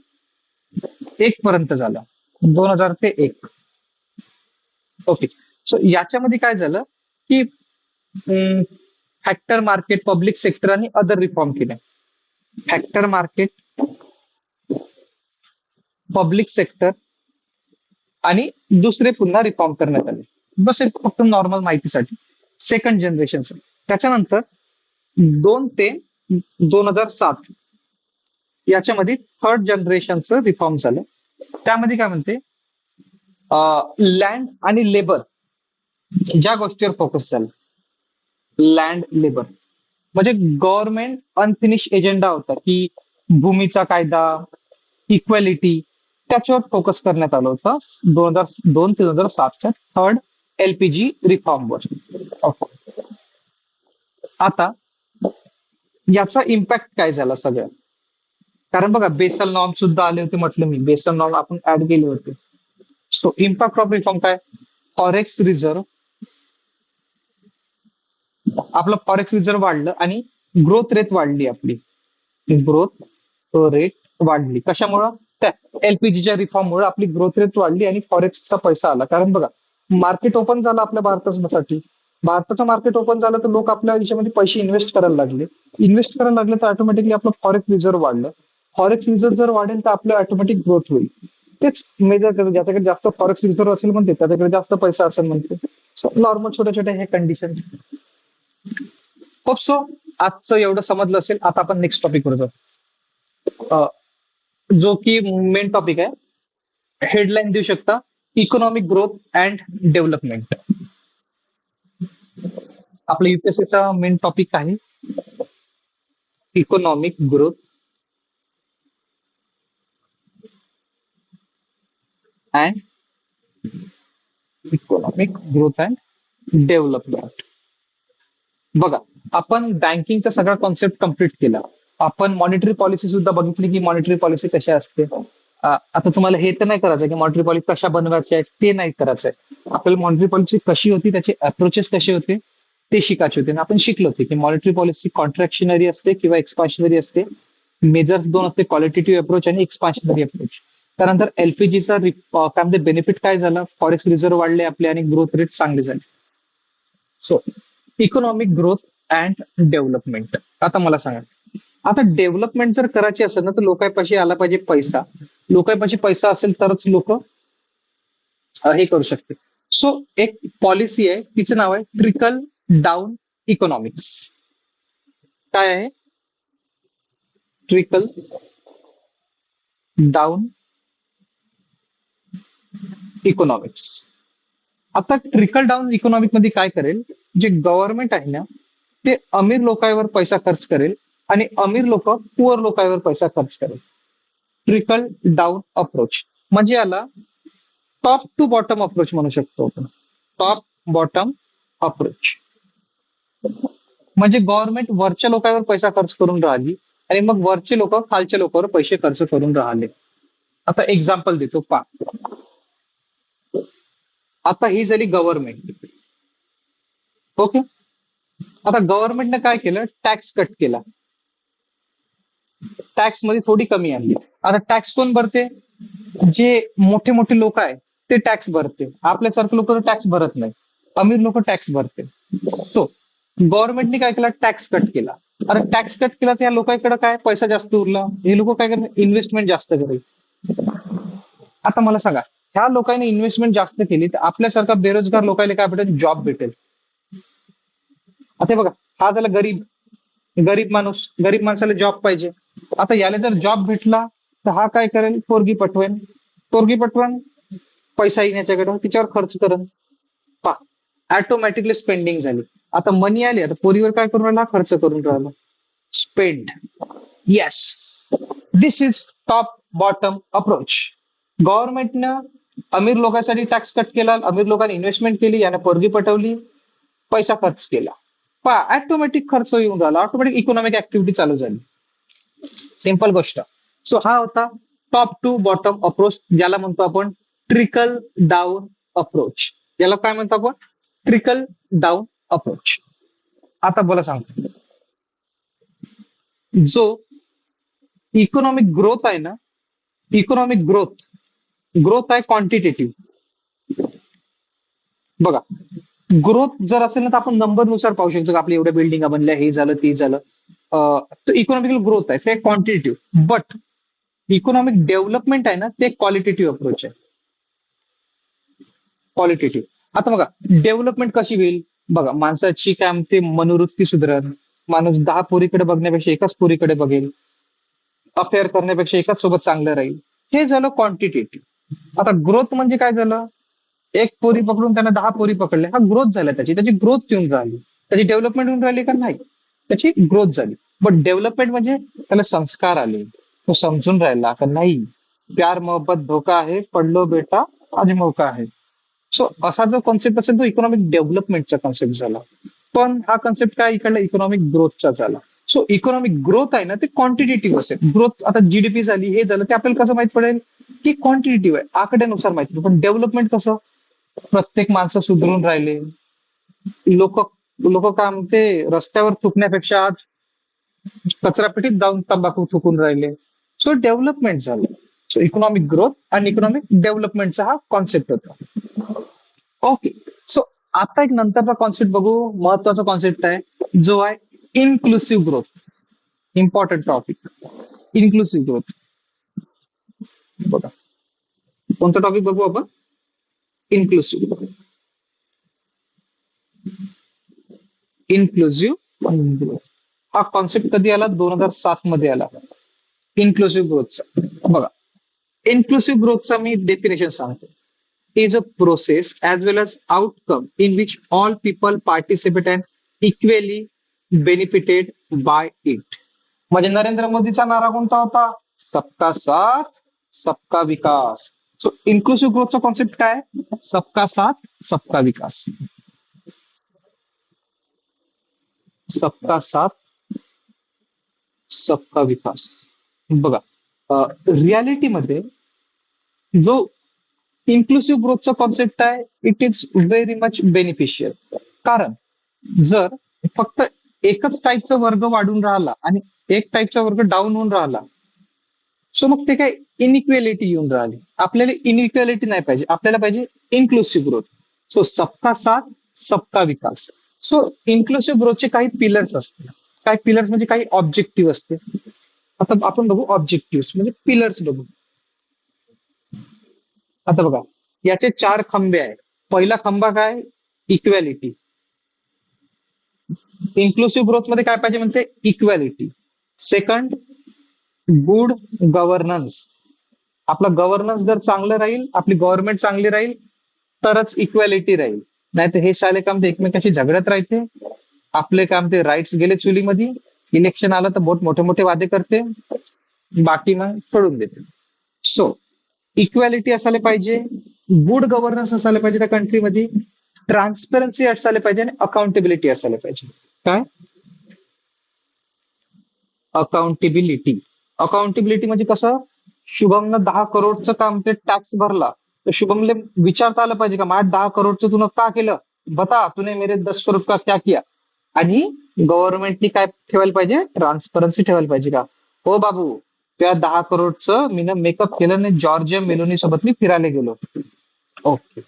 Speaker 1: 1 पर्यंत झालं. 2000 ते 1. ओके. सो याच्यामध्ये काय झालं की फॅक्टर मार्केट, पब्लिक सेक्टर आणि अदर रिफॉर्म केले. फॅक्टर मार्केट, पब्लिक सेक्टर आणि दुसरे पुन्हा रिफॉर्म करण्यात आले. बस एक फक्त नॉर्मल माहितीसाठी. Second generation. त्याच्यानंतर 2 ते 2007 याच्यामध्ये थर्ड जनरेशनचं रिफॉर्म झालं. त्यामध्ये काय म्हणते लँड आणि लेबर ज्या गोष्टीवर फोकस झालं. लँड लेबर म्हणजे गव्हर्नमेंट अनफिनिश एजेंडा होता की भूमीचा कायदा, इक्वॅलिटी, त्याच्यावर फोकस करण्यात आलं होतं 2002 ते 2007च्या थर्ड एलपीजी रिफॉर्मवर. आता याचा इम्पॅक्ट काय झाला सगळं. कारण बघा बेसल नॉर्म सुद्धा आले होते, म्हटलं मी बेसल नॉर्म आपण ऍड केले होते. सो इम्पॅक्ट ऑफ रिफॉर्म काय. फॉरेक्स रिझर्व्ह, आपलं फॉरेक्स रिझर्व्ह वाढलं आणि ग्रोथ रेट वाढली. आपली ग्रोथ रेट वाढली कशामुळं. त्या एलपीजीच्या रिफॉर्ममुळे आपली ग्रोथ रेट वाढली आणि फॉरेक्सचा पैसा आला. कारण बघा मार्केट ओपन झालं आपल्या भारतासाठी. भारताचं मार्केट ओपन झालं तर लोक आपल्या याच्यामध्ये पैसे इन्व्हेस्ट करायला लागले. इन्व्हेस्ट करायला लागले तर ऑटोमॅटिकली आपलं फॉरेक्स रिझर्व्ह वाढलं. फॉरेक्स रिझर्व्ह जर वाढेल तर आपलं ऑटोमॅटिक ग्रोथ होईल. तेच मेजर ज्याच्याकडे जास्त फॉरेक्स रिझर्व्ह असेल म्हणते त्याच्याकडे जास्त पैसा असेल म्हणते. नॉर्मल छोट्या छोट्या हे कंडिशन. होप सो आजचं एवढं समजलं असेल. आता आपण नेक्स्ट टॉपिक वर जाऊ, जो की मेन टॉपिक आहे. हेडलाईन देऊ शकता इकॉनॉमिक ग्रोथ अँड डेव्हलपमेंट. आपल्या युपीएससीचा मेन टॉपिक आहे इकॉनॉमिक ग्रोथ अँड डेव्हलपमेंट. बघा आपण बँकिंगचा सगळा कॉन्सेप्ट कम्प्लीट केला. आपण मॉनिटरी पॉलिसी सुद्धा बघितली की मॉनिटरी पॉलिसी कशी असते. आता तुम्हाला हे तर नाही करायचं की मॉनिटरी पॉलिसी कशा बनवायची आहे, ते नाही करायचंय. आपल्याला मॉनिटरी पॉलिसी कशी होती, त्याचे अप्रोचेस कसे होते ते शिकायचे होते. आणि आपण शिकलो होते की मॉनिटरी पॉलिसी कॉन्ट्रॅक्शनरी असते किंवा एक्सपान्शनरी असते. मेजर्स दोन असते, क्वालिटेटिव्ह अप्रोच आणि एक्सपान्शनरी अप्रोच. त्यानंतर एलपीजीचा काय म्हणते बेनिफिट काय झालं, फॉरेक्स रिझर्व्ह वाढले आपले आणि ग्रोथ रेट चांगले झाले. So economic growth and development. आता मला सांगा, आता डेव्हलपमेंट जर करायची असेल ना तर लोकांपाशी आला पाहिजे पैसा. लोकांपाशी पैसा असेल तरच लोक हे करू शकते. सो एक पॉलिसी आहे, तिचं नाव आहे ट्रिकल डाऊन इकॉनॉमिक्स. काय आहे ट्रिकल डाऊन इकॉनॉमिक्स. आता ट्रिकल डाऊन इकॉनॉमिक मध्ये काय करेल, जे गव्हर्नमेंट आहे ना ते अमीर लोकांवर पैसा खर्च करेल आणि अमीर लोक पुअर लोकांवर पैसा खर्च करेल. ट्रिकल डाऊन अप्रोच म्हणजे याला टॉप टू बॉटम अप्रोच म्हणू शकतो आपण. टॉप बॉटम अप्रोच म्हणजे गव्हर्नमेंट वरच्या लोकांवर पैसा खर्च करून राहिली आणि मग वरचे लोक खालच्या लोकांवर पैसे खर्च करून राहिले. आता एक्झाम्पल देतो पा. आता ही झाली गव्हर्नमेंट. ओके. आता गव्हर्नमेंटने काय केलं, टॅक्स कट केला. टॅक्स मध्ये थोडी कमी आणली. आता टॅक्स कोण भरते, जे मोठे मोठे लोक आहे ते टॅक्स भरते. आपल्यासारखे लोक टॅक्स भरत नाही, अमीर लोक टॅक्स भरते. सो गव्हर्नमेंटने काय केला, टॅक्स कट केला. अरे टॅक्स कट केला तर या लोकांकडे काय पैसा जास्त उरला, हे लोक काय करणार, इन्व्हेस्टमेंट जास्त करेल. आता मला सांगा, ह्या लोकांनी इन्व्हेस्टमेंट जास्त केली तर आपल्यासारखा बेरोजगार लोकांना काय भेटेल, जॉब भेटेल. आता बघा, हा झाला गरीब गरीब माणूस, गरीब माणसाला जॉब पाहिजे. आता याला जर जॉब भेटला तर हा काय करेल, पोरगी पटवेल. पोरगी पटवण, पैसा येण्याच्याकडे तिच्यावर खर्च करेल. पहा ऑटोमॅटिकली स्पेंडिंग झाली. आता मनी आली, आता पोरीवर काय करून राहिला, खर्च करून राहिला. spend. Yes, this is top bottom approach. गव्हर्नमेंटनं अमीर लोकांसाठी टॅक्स कट केला, अमीर लोकांनी इन्व्हेस्टमेंट केली, यानं पोरगी पटवली, पैसा खर्च केला, ऑटोमॅटिक खर्च येऊन राहिला, ऑटोमॅटिक इकॉनॉमिक ऍक्टिव्हिटी चालू झाली. सिंपल गोष्ट. सो हा होता टॉप टू बॉटम अप्रोच, ज्याला म्हणतो आपण ट्रिकल डाऊन अप्रोच. याला काय म्हणतो आपण? Trickle down approach. आता बोला सांगतो, जो इकॉनॉमिक ग्रोथ आहे ना, इकॉनॉमिक ग्रोथ ग्रोथ आहे क्वांटिटेटिव्ह. बघा, ग्रोथ जर असेल ना तर आपण नंबर नुसार पाहू शकतो, आपल्या एवढ्या बिल्डिंग बनल्या, हे झालं ते झालं. तर इकॉनॉमिकल ग्रोथ आहे ते क्वांटिटेटिव्ह. बट इकॉनॉमिक डेव्हलपमेंट आहे ना ते क्वालिटेटिव्ह अप्रोच आहे. क्वालिटेटिव्ह. आता बघा डेव्हलपमेंट कशी होईल? बघा, माणसाची काय म्हणते मनोवृत्ती सुधारण. माणूस 10 पोरीकडे बघण्यापेक्षा एकाच पोरीकडे बघेल, अफेअर करण्यापेक्षा एकाच सोबत चांगलं राहील. हे झालं क्वांटिटेटिव्ह. आता ग्रोथ म्हणजे काय झालं? एक पोरी पकडून त्यानं 10 पोरी पकडल्या, हा ग्रोथ झाला, त्याची ग्रोथ येऊन राहिली. त्याची डेव्हलपमेंट होऊन राहिली का? नाही, त्याची ग्रोथ झाली. बट डेव्हलपमेंट म्हणजे त्याला संस्कार आले, तो समजून राहिला का नाही, प्यार मोहब्बत धोका आहे, पडलो बेटा आज मौका आहे. सो असा जो कॉन्सेप्ट असेल तो इकॉनॉमिक डेव्हलपमेंटचा कॉन्सेप्ट झाला. पण हा कॉन्सेप्ट काय इकडला इकॉनॉमिक ग्रोथचा झाला. सो इकॉनॉमिक ग्रोथ आहे ना ते क्वांटिटेटिव्ह असेल. ग्रोथ आता जीडीपी झाली, हे झालं, ते आपल्याला कसं माहित पडेल की क्वांटिटेटिव्ह आहे, आकड्यानुसार माहित पडेल. पण डेव्हलपमेंट कसं? प्रत्येक माणसं सुधरून राहिले, लोक लोक काय म्हणते, रस्त्यावर थुकण्यापेक्षा आज कचरापेटीत जाऊन तंबाखू थुकून राहिले. सो डेव्हलपमेंट झालं. सो इकॉनॉमिक ग्रोथ आणि इकॉनॉमिक डेव्हलपमेंटचा हा कॉन्सेप्ट होता. ओके. सो आता एक नंतरचा कॉन्सेप्ट बघू, महत्वाचा कॉन्सेप्ट आहे जो आहे inclusive growth. Important topic, inclusive growth. बघा, कोणता टॉपिक बघू आपण? Inclusive growth. इन्क्लुसिव्ह ग्रोथ हा कॉन्सेप्ट कधी आला? 2007 मध्ये आला, इन्क्लुसिव्ह ग्रोथचा. बघा, इन्क्लुसिव्ह ग्रोथचा मी डेफिनेशन सांगतो. is a process as well as outcome in which all people participate and equally benefited by it. म्हणजे नरेंद्र मोदीचा नारा कोणता होता? सबका साथ सबका विकास. सो इन्क्लुसिव्ह ग्रोथचा कॉन्सेप्ट काय? सबका साथ सबका विकास. सबका साथ सबका विकास. बघा, रियालिटीमध्ये जो इन्क्लुसिव्ह ग्रोथचा कॉन्सेप्ट आहे, it is very much beneficial. कारण जर फक्त एकच टाईपचा वर्ग वाढून राहिला आणि एक टाईपचा वर्ग डाऊन होऊन राहिला, सो मग ते काय इनइक्वेलिटी येऊन राहिली. आपल्याला इनइक्वेलिटी नाही पाहिजे, आपल्याला पाहिजे इन्क्लुसिव्ह ग्रोथ. सो सबका साथ सबका विकास. सो इन्क्लुसिव्ह ग्रोथचे काही पिलर्स असते. काही पिलर्स म्हणजे काही ऑब्जेक्टिव्ह असते. आता आपण बघू ऑब्जेक्टिव्ह म्हणजे पिलर्स बघू. आता बघा, याचे 4 खंबे आहे. पहिला खंबा काय? इक्वॅलिटी. इन्क्लुसिव्ह ग्रोथ मध्ये काय पाहिजे म्हणते? इक्वॅलिटी. Second, good governance. आपलं गव्हर्नन्स जर चांगलं राहील, आपली गव्हर्नमेंट चांगली राहील, तरच इक्वॅलिटी राहील. नाही तर हे शाले काम ते एकमेकांशी झगडत राहते, आपले काम ते राईट्स गेले चुलीमध्ये, इलेक्शन आलं तर बहुत मोठे मोठे वादे करते, बाकी मग सोडून देते. सो इक्वॅलिटी असायला पाहिजे, गुड गव्हर्नन्स असायला पाहिजे त्या कंट्रीमध्ये, ट्रान्सपरन्सी असायला पाहिजे आणि अकाउंटेबिलिटी असायला पाहिजे. काय? अकाउंटेबिलिटी. अकाउंटेबिलिटी म्हणजे कसं? शुभमनं 10 करोडचं काम ते टॅक्स भरला, तर शुभमले विचारता आलं पाहिजे का माझ्या 10 करोडचं तुनं का केलं, बता तूने मेरे 10 करोड का क्या किया. आणि गव्हर्नमेंटनी काय ठेवायला पाहिजे? ट्रान्सपरन्सी ठेवायला पाहिजे का, हो बाबू त्या 10 करोडचं मीनं मेकअप केलं नाही, जॉर्जिया मेलोनी सोबत मी फिरायला गेलो. Okay.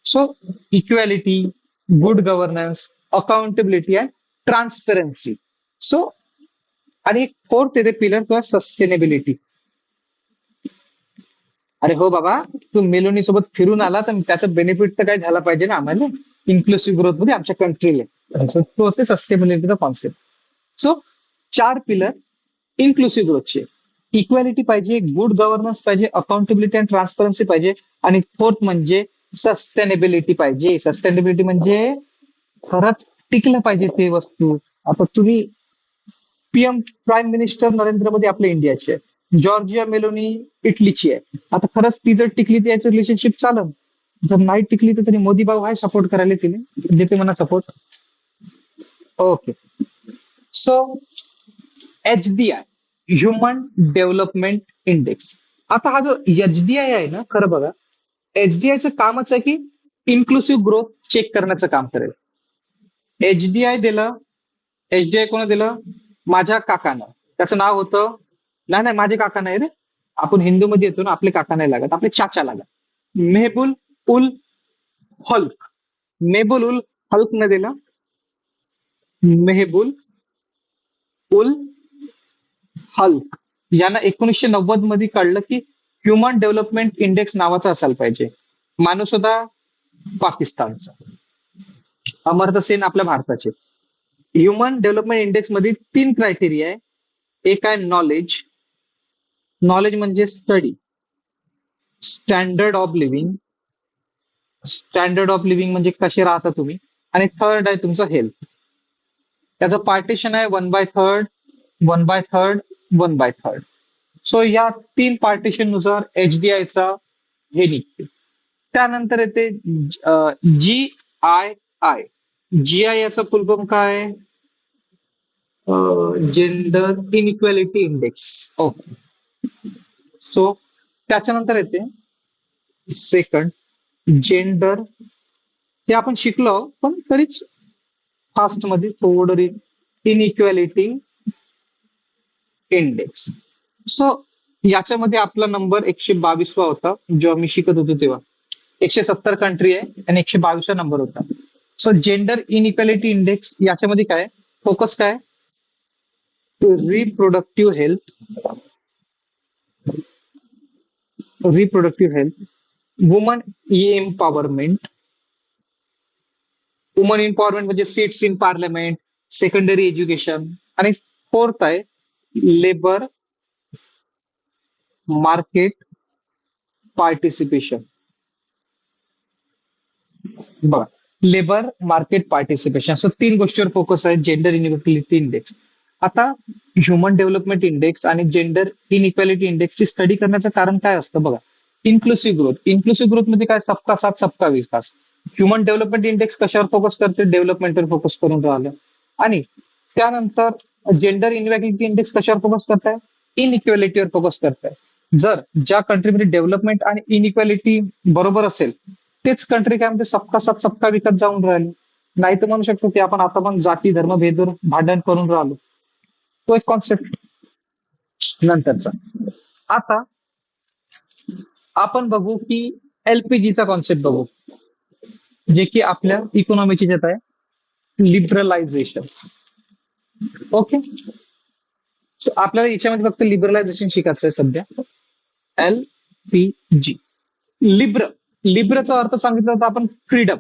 Speaker 1: So equality, good governance, accountability and transparency. So आणि एक फोर्थ येते पिलर, तो सस्टेनेबिलिटी. अरे हो बाबा, तू मेलोनी सोबत फिरून आला तर त्याचा बेनिफिट तर काय झाला पाहिजे ना आम्हाला इन्क्लुसिव्ह ग्रोथ मध्ये आमच्या कंट्रीला. तो होते सस्टेनेबिलिटीचा कॉन्सेप्ट. सो 4 पिलर इन्क्लुसिव्ह ग्रोथचे. इक्वॅलिटी पाहिजे, गुड गव्हर्नन्स पाहिजे, अकाउंटेबिलिटी अँड ट्रान्सपरन्सी पाहिजे, आणि फोर्थ म्हणजे सस्टेनेबिलिटी पाहिजे. सस्टेनेबिलिटी म्हणजे खरंच टिकलं पाहिजे ते वस्तू. आता तुम्ही PM prime minister Narendra Modi आपल्या इंडियाचे आहे, जॉर्जिया मेलोनी इटलीची आहे. आता खरंच ती जर टिकली तर याचं रिलेशनशिप चालन, जर नाही टिकली तर तरी मोदी भाऊ आहे सपोर्ट करायला, तिने देते म्हणा support. Okay. So HDI, human development index. आता हा जो HDI आहे ना, खरं बघा, HDIचं कामच आहे की इन्क्लुसिव्ह ग्रोथ चेक करण्याचं काम करेल. HDI दिलं, HDI कोण दिलं? माझ्या काकानं. त्याचं नाव होतं, नाही नाही माझे काका नाही रे, आपण हिंदू मध्ये येतो ना, आपले काका नाही लागत, आपले चाचा लागत. मेहबुल उल हल्क. मेहबुल उल हल्क ने दिला. मेहबुल उल हल्क यांना 1990 मध्ये कळलं की ह्युमन डेव्हलपमेंट इंडेक्स नावाचा असायला पाहिजे. माणूस होता पाकिस्तानचा, अमर्त्य सेन आपल्या भारताचे. ह्युमन डेव्हलपमेंट इंडेक्स मध्ये 3 क्रायटेरिया आहे. एक आहे नॉलेज, नॉलेज म्हणजे study, standard of living, standard of living म्हणजे कसे राहता तुम्ही, आणि थर्ड आहे तुमचं हेल्थ. त्याचं पार्टिशन आहे 1/3, 1/3, 1/3. सो या 3 पार्टिशन नुसार HDIचा हे निघते. त्यानंतर येते GII. GI याचा फुल फॉर्म काय? Gender inequality index. Okay. So त्याच्यानंतर येते सेकंड जेंडर. हे आपण शिकलो पण तरीच फास्ट मध्ये थोडं इनइक्वॅलिटी इंडेक्स. सो याच्यामध्ये आपला नंबर 122वा होता जेव्हा मी शिकत होतो तेव्हा. 170 कंट्री आहे आणि 122वा नंबर होता. सो जेंडर इनइक्वॅलिटी इंडेक्स याच्यामध्ये काय फोकस काय? Reproductive health, reproductive health, woman empowerment. Woman empowerment म्हणजे seats in parliament, secondary education, आणि फोर्थ आहे लेबर मार्केट पार्टिसिपेशन. बघा, लेबर मार्केट पार्टिसिपेशन. सो 3 गोष्टीवर फोकस आहे जेंडर इनइक्वॅलिटी इंडेक्स. आता ह्युमन डेव्हलपमेंट इंडेक्स आणि जेंडर इनइक्वॅलिटी इंडेक्सची स्टडी करण्याचं कारण काय असतं बघा. Inclusive growth. इन्क्लुसिव्ह ग्रोथ म्हणजे काय? सबका साथ सबका विकास. ह्युमन डेव्हलपमेंट इंडेक्स कशावर फोकस करते? डेव्हलपमेंटवर फोकस करून राहिलं. आणि त्यानंतर जेंडर इनइक्वॅलिटी इंडेक्स कशावर फोकस करताय? इनइक्वॅलिटीवर फोकस करताय. जर ज्या कंट्रीमध्ये डेव्हलपमेंट आणि इनइक्वॅलिटी बरोबर असेल तेच कंट्री काय म्हणते सबका साथ सबका विकास जाऊन राहिली. नाही तर म्हणू शकतो की आपण आता पण जाती धर्म भेदवर भांडण करून राहिलो. तो एक कॉन्सेप्ट नंतरचा. आता आपण बघू की LPGचा कॉन्सेप्ट बघू, जे की आपल्या इकॉनॉमीची येत आहे लिबरलायझेशन. ओके. सो आपल्याला याच्यामध्ये फक्त लिबरलायझेशन शिकायचं आहे सध्या. LPG. लिब्रचा अर्थ सांगितला होता आपण फ्रीडम.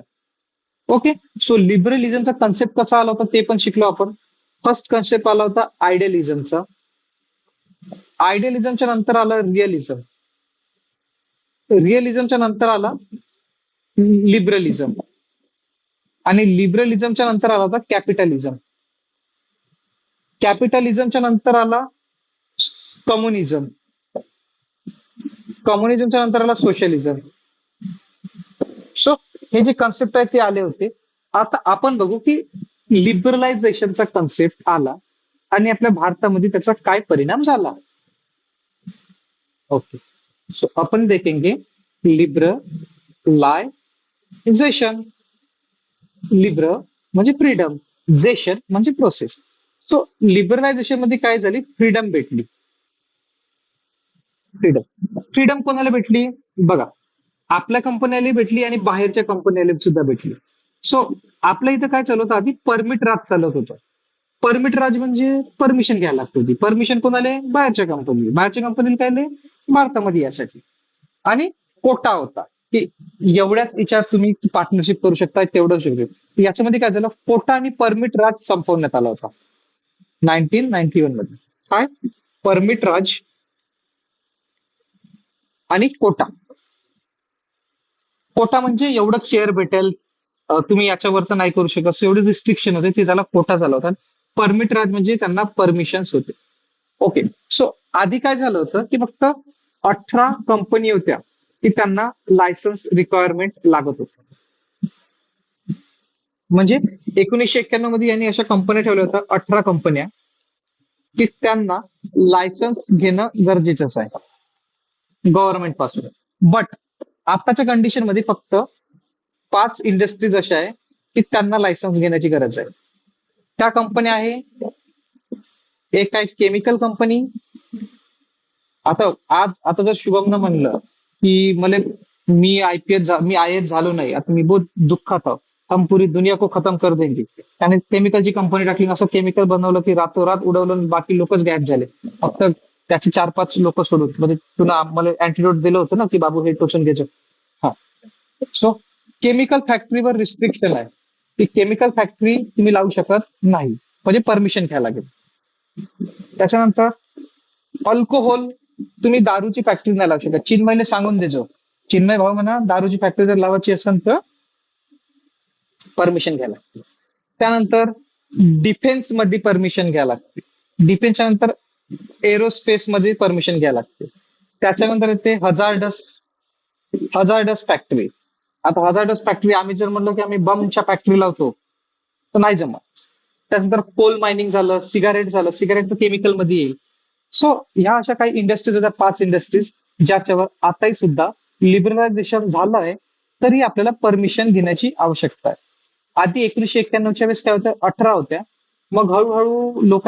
Speaker 1: ओके. सो लिबरलिझमचा कन्सेप्ट कसा आला होता ते पण शिकलो आपण. फर्स्ट कन्सेप्ट आला होता आयडियलिझमचा. आयडियलिझमच्या नंतर आलं रिअलिझम. रिअलिझमच्या नंतर आला लिबरलिझम, आणि लिबरलिझमच्या नंतर आला होता कॅपिटलिझम. कॅपिटलिझमच्या नंतर आला कम्युनिझम. कम्युनिझमच्या नंतर आला सोशलिझम. सो हे जे कन्सेप्ट आहे ते आले होते. आता आपण बघू की लिबरलायझेशनचा कन्सेप्ट आला आणि आपल्या भारतामध्ये त्याचा काय परिणाम झाला. ओके. सो आपण देखेंगे लिबरलायझेशन. लिबर म्हणजे फ्रीडम, झेशन म्हणजे प्रोसेस. सो लिबरलायझेशन मध्ये काय झाली? फ्रीडम भेटली. फ्रीडम. फ्रीडम कोणाला भेटली बघा, आपल्या कंपन्याला भेटली आणि बाहेरच्या कंपन्याला सुद्धा भेटली. सो आपल्या इथं काय चालत होतं? आधी परमिट राज चालत होतं. परमिट राज म्हणजे परमिशन घ्यायला लागत होती. परमिशन कोणाला? बाहेरच्या कंपनी. बाहेरच्या कंपनीला काय आले? भारतामध्ये यासाठी. आणि कोटा होता की एवढ्याच याच्यात तुम्ही पार्टनरशिप करू शकता, तेवढं शकतो. याच्यामध्ये काय झालं? कोटा आणि परमिट राज संपवण्यात आला होता 1991 मध्ये. काय? परमिट राज आणि कोटा. कोटा म्हणजे एवढंच शेअर भेटेल, तुम्ही याच्यावर तर नाही करू शकत, एवढे रिस्ट्रिक्शन होते, ते झाला कोटा झाला होता. परमिट राज म्हणजे त्यांना परमिशन्स होते. ओके. सो आधी काय झालं होतं की फक्त 18 कंपनी होत्या की त्यांना लायसन्स रिक्वायरमेंट लागत होतं. म्हणजे 1991 मध्ये यांनी अशा कंपन्या ठेवल्या होत्या, 18 कंपन्या, की त्यांना लायसन्स घेणं गरजेचंच आहे गव्हर्नमेंट पासून. बट आताच्या कंडिशन मध्ये फक्त 5 इंडस्ट्रीज अशा आहे की त्यांना लायसन्स घेण्याची गरज आहे. त्या कंपन्या आहे, एक आहे केमिकल कंपनी. आता जर शुभमनं म्हणलं की मला मी आय एस झालो नाही, आता मी बहुत दुःखात आहो, हम पुरी दुनिया को खतम कर देंगे, त्याने केमिकलची कंपनी टाकली, असं केमिकल बनवलं की रातोरात उडवलं आणि बाकी लोकच गायब झाले. फक्त त्याचे 4-5 लोक सोडून, म्हणजे तुला मला अँटीडोट दिलं होतं ना की बाबू हे टोचून घ्यायचं. हा. सो केमिकल फॅक्टरीवर रिस्ट्रिक्शन आहे की केमिकल फॅक्टरी तुम्ही लावू शकत नाही, म्हणजे परमिशन घ्यायला लागेल. त्याच्यानंतर अल्कोहोल, तुम्ही दारूची फॅक्टरी नाही लावू शकत. चिन्मयला सांगून देजो, चिन्मय भाऊ म्हणा, दारूची फॅक्टरी जर लावायची असेल तर परमिशन घ्यायला लागते. त्यानंतर डिफेन्स मध्ये परमिशन घ्यायला लागते. डिफेन्सच्या नंतर एरोस्पेस मध्ये परमिशन घ्यायला लागते. त्याच्यानंतर येते हजार्डस फॅक्टरी. आता हजार्डस फॅक्टरी आम्ही जर म्हणलो की आम्ही बमच्या फॅक्टरी लावतो तर नाही जमत. त्यानंतर कोल मायनिंग झालं, सिगारेट तर केमिकल मध्ये येईल. सो ह्या अशा काही इंडस्ट्रीज होत्या, 5 इंडस्ट्रीज, ज्याच्यावर आताही सुद्धा लिबरलायझेशन झालंय तरी आपल्याला परमिशन घेण्याची आवश्यकता आहे. आधी 1991च्या वेळेस काय होतं, 18 होत्या. मग हळूहळू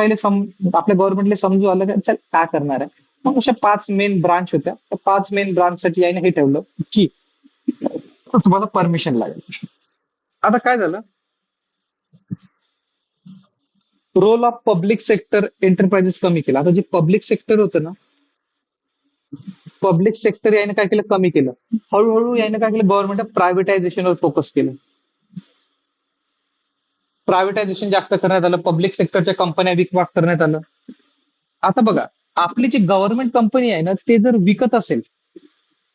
Speaker 1: आपल्या गव्हर्नमेंटला समजू आलं की चल काय करणार आहे. मग अशा 5 मेन ब्रांच होत्या. त्या 5 मेन ब्रांचसाठी याने हे ठेवलं की तुम्हाला परमिशन लागेल. आता काय झालं, role of public sector enterprises कमी केला. आता जे पब्लिक सेक्टर होतं ना, पब्लिक सेक्टर याने काय केलं, कमी केलं. हळूहळू याने काय केलं, गव्हर्नमेंट प्रायव्हेटायझेशनवर फोकस केलं. प्रायव्हेटायझेशन जास्त करण्यात आलं, पब्लिक सेक्टरच्या कंपन्या विकवाक करण्यात आलं. आता बघा, आपली जी गव्हर्नमेंट कंपनी आहे ना, ते जर विकत असेल,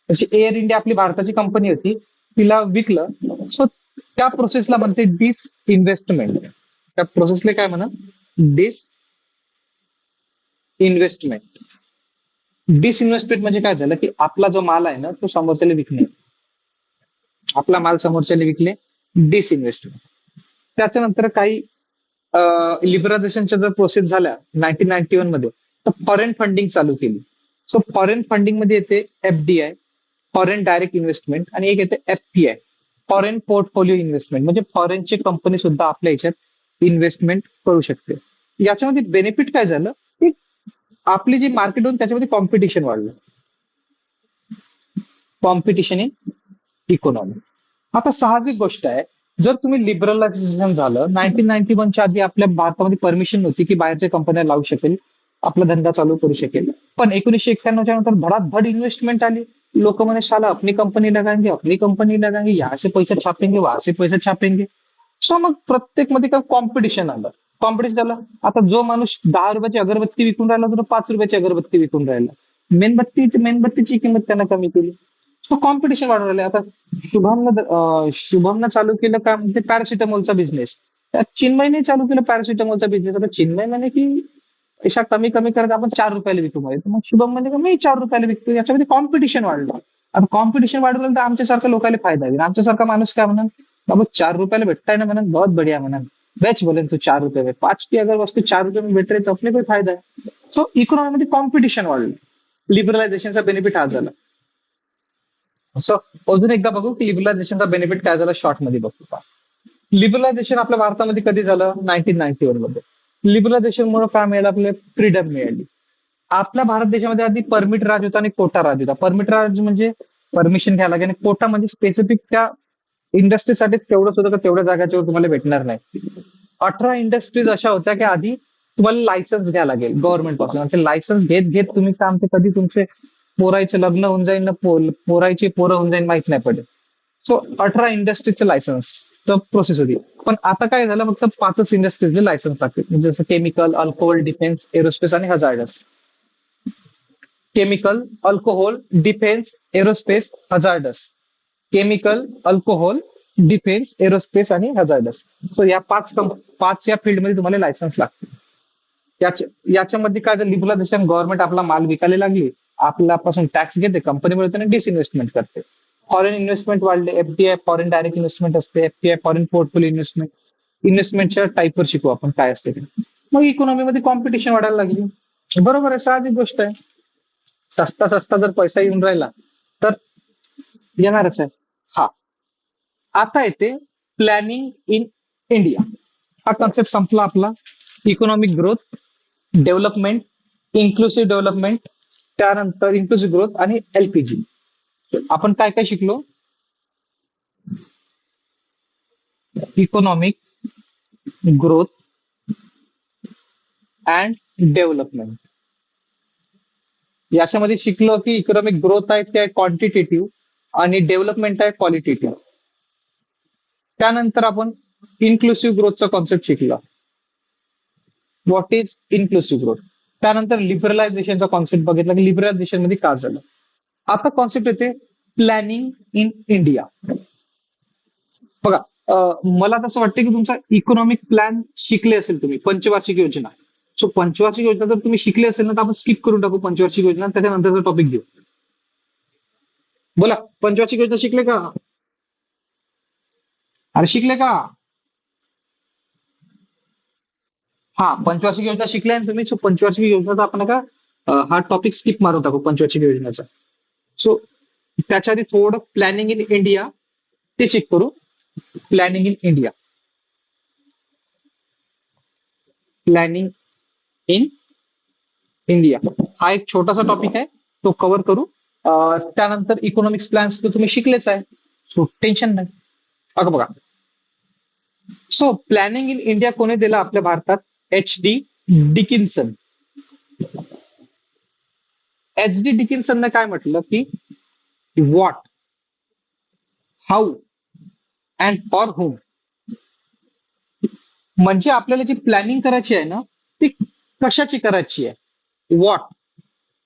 Speaker 1: जशी एअर इंडिया आपली भारताची कंपनी होती, तिला विकलं, सो त्या प्रोसेसला म्हणते डिस इन्व्हेस्टमेंट. त्या प्रोसेसला काय म्हणत, डिस इन्व्हेस्टमेंट. डिसइन्व्हेस्टमेंट म्हणजे काय झालं की आपला जो माल आहे ना तो समोरच्याला विकणे, आपला माल समोरच्याला विकले, डिसइन्व्हेस्टमेंट. त्याच्यानंतर काही लिबरायझेशनच्या जर प्रोसेस झाल्या 1991 मध्ये, तर फॉरेन फंडिंग चालू केली. सो फॉरेन फंडिंग मध्ये येते एफडीआय, फॉरेन डायरेक्ट इन्व्हेस्टमेंट, आणि एक येते एफपीआय, फॉरेन पोर्टफोलिओ इन्व्हेस्टमेंट, म्हणजे फॉरेनची कंपनी सुद्धा आपल्या याच्यात इन्व्हेस्टमेंट करू शकते. याच्यामध्ये बेनिफिट काय झालं की आपली जी मार्केट होती त्याच्यामध्ये कॉम्पिटिशन वाढलं. Competition in economy. आता साहजिक गोष्ट आहे, जर तुम्ही लिबरलायझेशन झालं 1991च्या आधी, आपल्या भारतामध्ये परमिशन नव्हती की बाहेरच्या कंपन्या लावू शकेल, आपला धंदा चालू करू शकेल. पण 1991च्या नंतर धडाधड इन्व्हेस्टमेंट आली. लोक म्हणे शाला अपनी कंपनी लगाएंगे, अपनी कंपनी लगाएंगे, यहाँ से पैसा छापेंगे, वहां से पैसा छापेंगे. सो मग प्रत्येक मध्ये काय कॉम्पिटिशन आलं. कॉम्पिटिशन झालं. आता जो माणूस 10 रुपयाची अगरबत्ती विकून राहिला तो 5 रुपयाची अगरबत्ती विकून राहिला. मेणबत्तीची किंमत त्यानं कमी केली. सो कॉम्पिटिशन वाढून राहिले. आता शुभमनं चालू केलं काय म्हणते, पॅरासिटामॉलचा बिझनेस. चिन्मयने चालू केलं पॅरासिटामॉलचा बिझनेस. आता चिन्मय म्हणे की पैसा कमी कमी करत आपण 4 रुपयाला विकू मध्ये, तर मग शुभम म्हणजे मी 4 रुपयाला विकतो. याच्यामध्ये कॉम्पिटिशन वाढलं. आता कॉम्पिटिशन वाढवलं तर आमच्यासारख्या लोकांना फायदा होईल. आमच्यासारखा माणूस काय म्हणून, बाबा 4 रुपयाला भेटताय ना, म्हणून बहुत बढिया, म्हणून बेच बोले तू 4 रुपये में 5 की अगर वस्तू 4 रुपये में भेट रही तो अपने कोई फायदा आहे. सो इकॉनॉमीमध्ये कॉम्पिटिशन वाढलं. लिबरलायझेशनचा बेनिफिट हा झाला. सो अजून एकदा बघू की लिबरलायझेशनचा बेनिफिट काय झाला, शॉर्ट मध्ये बघू. लिबरलायझेशन आपल्या भारतामध्ये कधी झालं, 1991 मध्ये. लिबरलायझेशन मुळे काय मिळालं, आपल्याला फ्रीडम मिळाली. आपल्या भारत देशामध्ये आधी परमिट राज होता आणि कोटा राज होता. परमिट राज म्हणजे परमिशन घ्यायला लागेल, आणि कोटा म्हणजे स्पेसिफिक त्या इंडस्ट्रीसाठीच तेवढंच होतं का तेवढ्या जागाच्या वर तुम्हाला भेटणार नाही. 18 इंडस्ट्रीज अशा होत्या की आधी तुम्हाला लायसन्स घ्यायला लागेल गव्हर्नमेंट पासून. ते लायसन्स घेत घेत तुम्ही काम, ते कधी तुमचे पोरायचे लग्न होऊन जाईल ना, पोरायचे पोरं होऊन जाईल माहित नाही पडेल. सो 18 इंडस्ट्रीजचं लायसन्स प्रोसेस होती. पण आता काय झालं, फक्त 5च इंडस्ट्रीजला लायसन्स लागते, जसं केमिकल, अल्कोहोल, डिफेन्स, एरोस्पेस आणि hazardous. Chemical, alcohol, defence, aerospace, hazardous. Chemical, alcohol, defence, aerospace आणि हजार्डस. सो या पाच या फील्डमध्ये तुम्हाला लायसन्स लागते. याच्यामध्ये काय झालं, लिबरलायझेशन, गव्हर्नमेंट आपला माल विकायला लागली, आपल्यापासून टॅक्स घेते, कंपनी मिळते आणि डिसइन्व्हेस्टमेंट करते. फॉरेन इन्व्हेस्टमेंट वाढले, एफडीआय फॉरेन डायरेक्ट इन्व्हेस्टमेंट असते, एफपीआय फॉरेन पोर्टफोलिओ इन्व्हेस्टमेंट. इन्व्हेस्टमेंटच्या टाईपवर शिकू आपण काय असते ते. मग इकॉनॉमीमध्ये कॉम्पिटिशन वाढायला लागली. बरोबर आहे, साहजिक गोष्ट आहे. सस्ता सस्ता जर पैसा येऊन राहिला तर येणारच आहे. हा, आता येते प्लॅनिंग इन इंडिया. हा कॉन्सेप्ट संपला आपला. Economic growth, development, inclusive development, त्यानंतर इन्क्लुसिव्ह ग्रोथ आणि एलपीजी. आपण काय काय शिकलो? Economic growth and development. याच्यामध्ये शिकलो की इकॉनॉमिक ग्रोथ आहे ते क्वांटिटेटिव्ह आणि डेव्हलपमेंट आहे क्वालिटेटिव्ह. त्यानंतर आपण इन्क्लुसिव्ह ग्रोथचा कॉन्सेप्ट शिकला. What is inclusive growth. त्यानंतर लिबरलायझेशनचा कॉन्सेप्ट बघितला की लिबरलायझेशन मध्ये काय झालं. आता कॉन्सेप्ट येते प्लॅनिंग इन इंडिया. बघा, मला तसं वाटतं की तुमचा इकॉनॉमिक प्लॅन शिकले असेल तुम्ही, पंचवार्षिक योजना. सो पंचवार्षिक योजना जर तुम्ही शिकले असेल ना तर आपण स्किप करून टाकू पंचवार्षिक योजना, त्याच्यानंतरचा टॉपिक घेऊ. बोला, पंचवार्षिक योजना शिकले का? अरे शिकले का? हा, पंचवार्षिक योजना शिकल्या ना तुम्ही. सो पंचवार्षिक योजनाचा आपण का हा टॉपिक स्किप मारून टाकू पंचवार्षिक योजनेचा. सो त्याच्या आधी थोडं प्लॅनिंग इन इंडिया ते चेक करू. Planning in India, planning in India हा एक छोटासा टॉपिक आहे, तो कव्हर करू. त्यानंतर इकॉनॉमिक्स प्लॅन्स तर तुम्ही शिकलेच आहे, सो टेन्शन नाही. अगं बघा, सो प्लॅनिंग इन इंडिया कोणी दिला आपल्या भारतात? H D Dickinson. H D डिकिन्सनने काय म्हटलं की what, how and for whom. म्हणजे आपल्याला जी प्लॅनिंग करायची आहे ना ती कशाची करायची आहे, व्हॉट,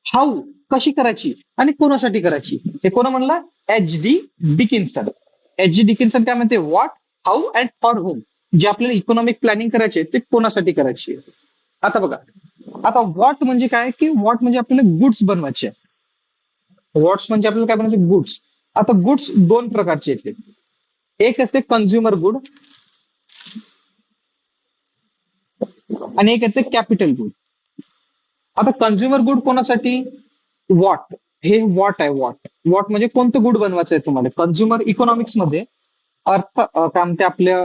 Speaker 1: हाऊ कशी करायची आणि कोणासाठी करायची, हे कोण म्हणलं? H D Dickinson. H D Dickinson काय म्हणते? What, how and for home. जे आपल्याला इकॉनॉमिक प्लॅनिंग करायचे ते कोणासाठी करायची आहे. आता बघा, आता व्हॉट म्हणजे काय की व्हॉट म्हणजे आपल्याला गुड्स बनवायचे. व्हॉट्स म्हणजे आपल्याला काय बनवायचे? गुड्स. आता गुड्स दोन प्रकारचे येते. एक असते कन्झ्युमर गुड आणि एक येते कॅपिटल गुड. आता कन्झ्युमर गुड कोणासाठी? वॉट. हे वॉट आहे. वॉट वॉट म्हणजे कोणतं गुड बनवायचं आहे तुम्हाला. कन्झ्युमर इकॉनॉमिक्स मध्ये काय म्हणते, आपल्या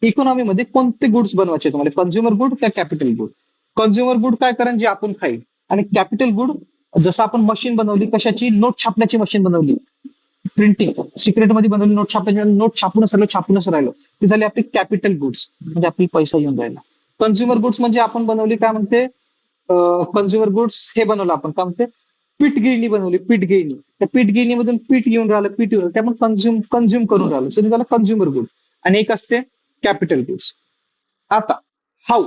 Speaker 1: इकॉनॉमीमध्ये कोणते गुड्स बनवायचे तुम्हाला, कन्झ्युमर गुड का कॅपिटल गुड. कन्झ्युमर गुड काय करेन, जे आपण खाईल. आणि कॅपिटल गुड, जसं आपण मशीन बनवली, कशाची? नोट छापण्याची मशीन बनवली, प्रिंटिंग सिक्रेट मध्ये बनवली नोट छापण्याची, नोट छापूनच राहिलो, ती झाली आपली कॅपिटल गुड्स, म्हणजे आपली पैसा येऊन राहिला. कन्झ्युमर गुड्स म्हणजे आपण बनवली काय म्हणते, कन्झ्युमर गुड्स हे बनवलं आपण काय म्हणते, पीठ गिरणी बनवली, पीठ गिरणी. त्या पीठ गिरणीमधून पीठ येऊन राहिलं, पीठ येऊन राहिलं, ते आपण कन्झ्युम करून राहिलो, सो त्याला कन्झ्युमर गुड. आणि एक असते कॅपिटल गुड्स. आता हाऊ,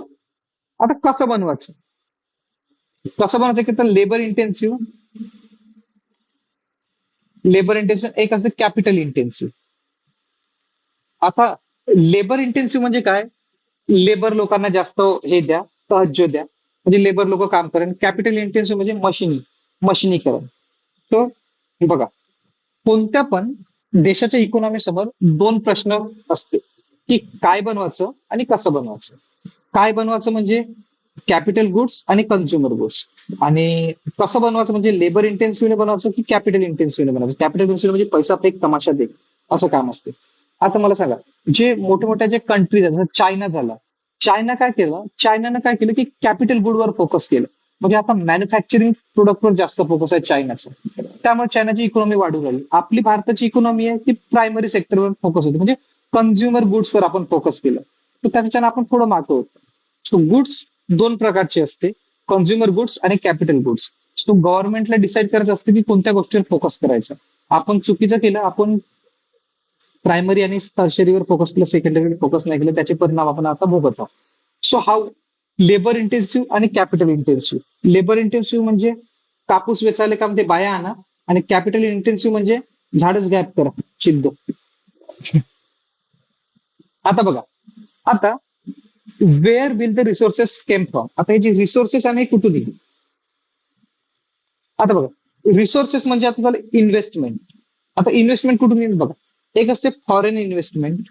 Speaker 1: आता कसं बनवायचं, की तर लेबर इंटेन्सिव्ह एक असते कॅपिटल इंटेन्सिव्ह. आता लेबर इंटेन्सिव्ह म्हणजे काय, लेबर लोकांना जास्त हे द्या, तहज्जो द्या, म्हणजे लेबर लोक काम करेन. कॅपिटल इंटेन्सिव्ह म्हणजे मशिनीकरण. तो बघा, कोणत्या पण देशाच्या इकॉनॉमी समोर दोन प्रश्न असते की काय बनवायचं आणि कसं बनवायचं. काय बनवायचं म्हणजे कॅपिटल गुड्स आणि कन्झ्युमर गुड्स, आणि कसं बनवायचं म्हणजे लेबर इंटेन्सिव्हने बनवायचं की कॅपिटल इंटेन्सिव्हने बनवायचं. कॅपिटल इंटेन्सिव्ह म्हणजे पैसा फेक तमाशा दे, असं काम असते. आता मला सांगा, जे मोठ्या जे कंट्रीज आहेत, जसं चायना झाला, चायनानं काय केलं की कॅपिटल गुडवर फोकस केलं. म्हणजे आता मॅन्युफॅक्चरिंग प्रोडक्टवर जास्त फोकस आहे चायनाचं, त्यामुळे चायनाची इकॉनॉमी वाढू राहिली. आपली भारताची इकॉनॉमी आहे ती प्रायमरी सेक्टरवर फोकस होती, म्हणजे कन्झ्युमर गुड्सवर आपण फोकस केलं, तर त्याच्यानं आपण थोडं मागं होतो. सो गुड्स दोन प्रकारचे असते, कन्झ्युमर गुड्स आणि कॅपिटल गुड्स. सो गव्हर्नमेंटला डिसाईड करायचं असतं की कोणत्या गोष्टीवर फोकस करायचं. आपण चुकीचं केलं, आपण प्रायमरी आणि टर्शरीवर फोकस केलं, सेकंडरीवर फोकस नाही केलं, त्याचे परिणाम आपण आता भोगत आहोत. सो हाऊ, लेबर इंटेन्सिव्ह आणि कॅपिटल इंटेन्सिव्ह. लेबर इंटेन्सिव्ह म्हणजे कापूस वेचायला का म्हणते बाया आणा, आणि कॅपिटल इंटेन्सिव्ह म्हणजे झाडच गॅप करा, चिद्द. आता बघा, आता where will the resources came from, आता हे जे रिसोर्सेस आहे हे कुठून येईल. आता बघा, रिसोर्सेस म्हणजे आता झालं इन्व्हेस्टमेंट. आता इन्व्हेस्टमेंट कुठून येईल बघा, एक असते फॉरेन इन्व्हेस्टमेंट,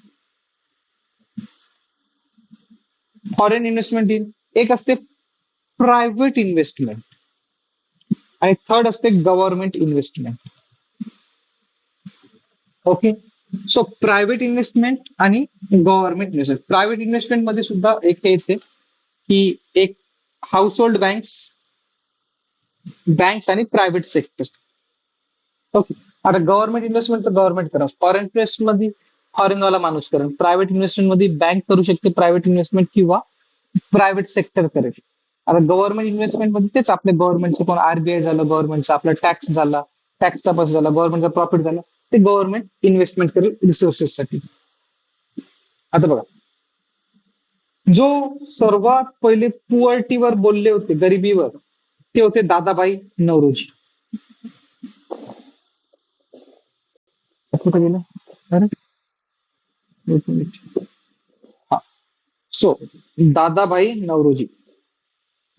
Speaker 1: फॉरेन इन्व्हेस्टमेंट येईल, एक असते प्रायव्हेट इन्व्हेस्टमेंट, आणि थर्ड असते government investment. Okay. So private investment आणि गव्हर्नमेंट इन्व्हेस्टमेंट. प्रायव्हेट इन्व्हेस्टमेंट मध्ये सुद्धा एक हे येते की एक हाऊस होल्ड बँक्स, बँक्स आणि प्रायव्हेट सेक्टर. ओके. आता गव्हर्नमेंट इन्व्हेस्टमेंट तर गव्हर्नमेंट करा, फॉरेन इन्व्हेस्टमेंट मध्ये फॉरेन वाला माणूस करेल, प्रायव्हेट इन्व्हेस्टमेंट मध्ये बँक करू शकते प्रायव्हेट इन्व्हेस्टमेंट किंवा प्रायव्हेट सेक्टर करेल. आता गव्हर्नमेंट इन्व्हेस्टमेंट मध्ये तेच आपल्या गव्हर्नमेंटचं कोण आरबीआय झालं, गव्हर्नमेंटचा आपला टॅक्स झाला, टॅक्सचा बस झाला, गव्हर्नमेंटचा प्रॉफिट झाला, ते गव्हर्नमेंट इन्व्हेस्टमेंट करेल रिसोर्सेस साठी. आता बघा, जो सर्वात पहिले पुअर्टीवर बोलले होते, गरिबीवर, ते होते दादाभाई नौरोजी. कुठे गेलं, अरे एक मिनिट. हा. सो दादाभाई नौरोजी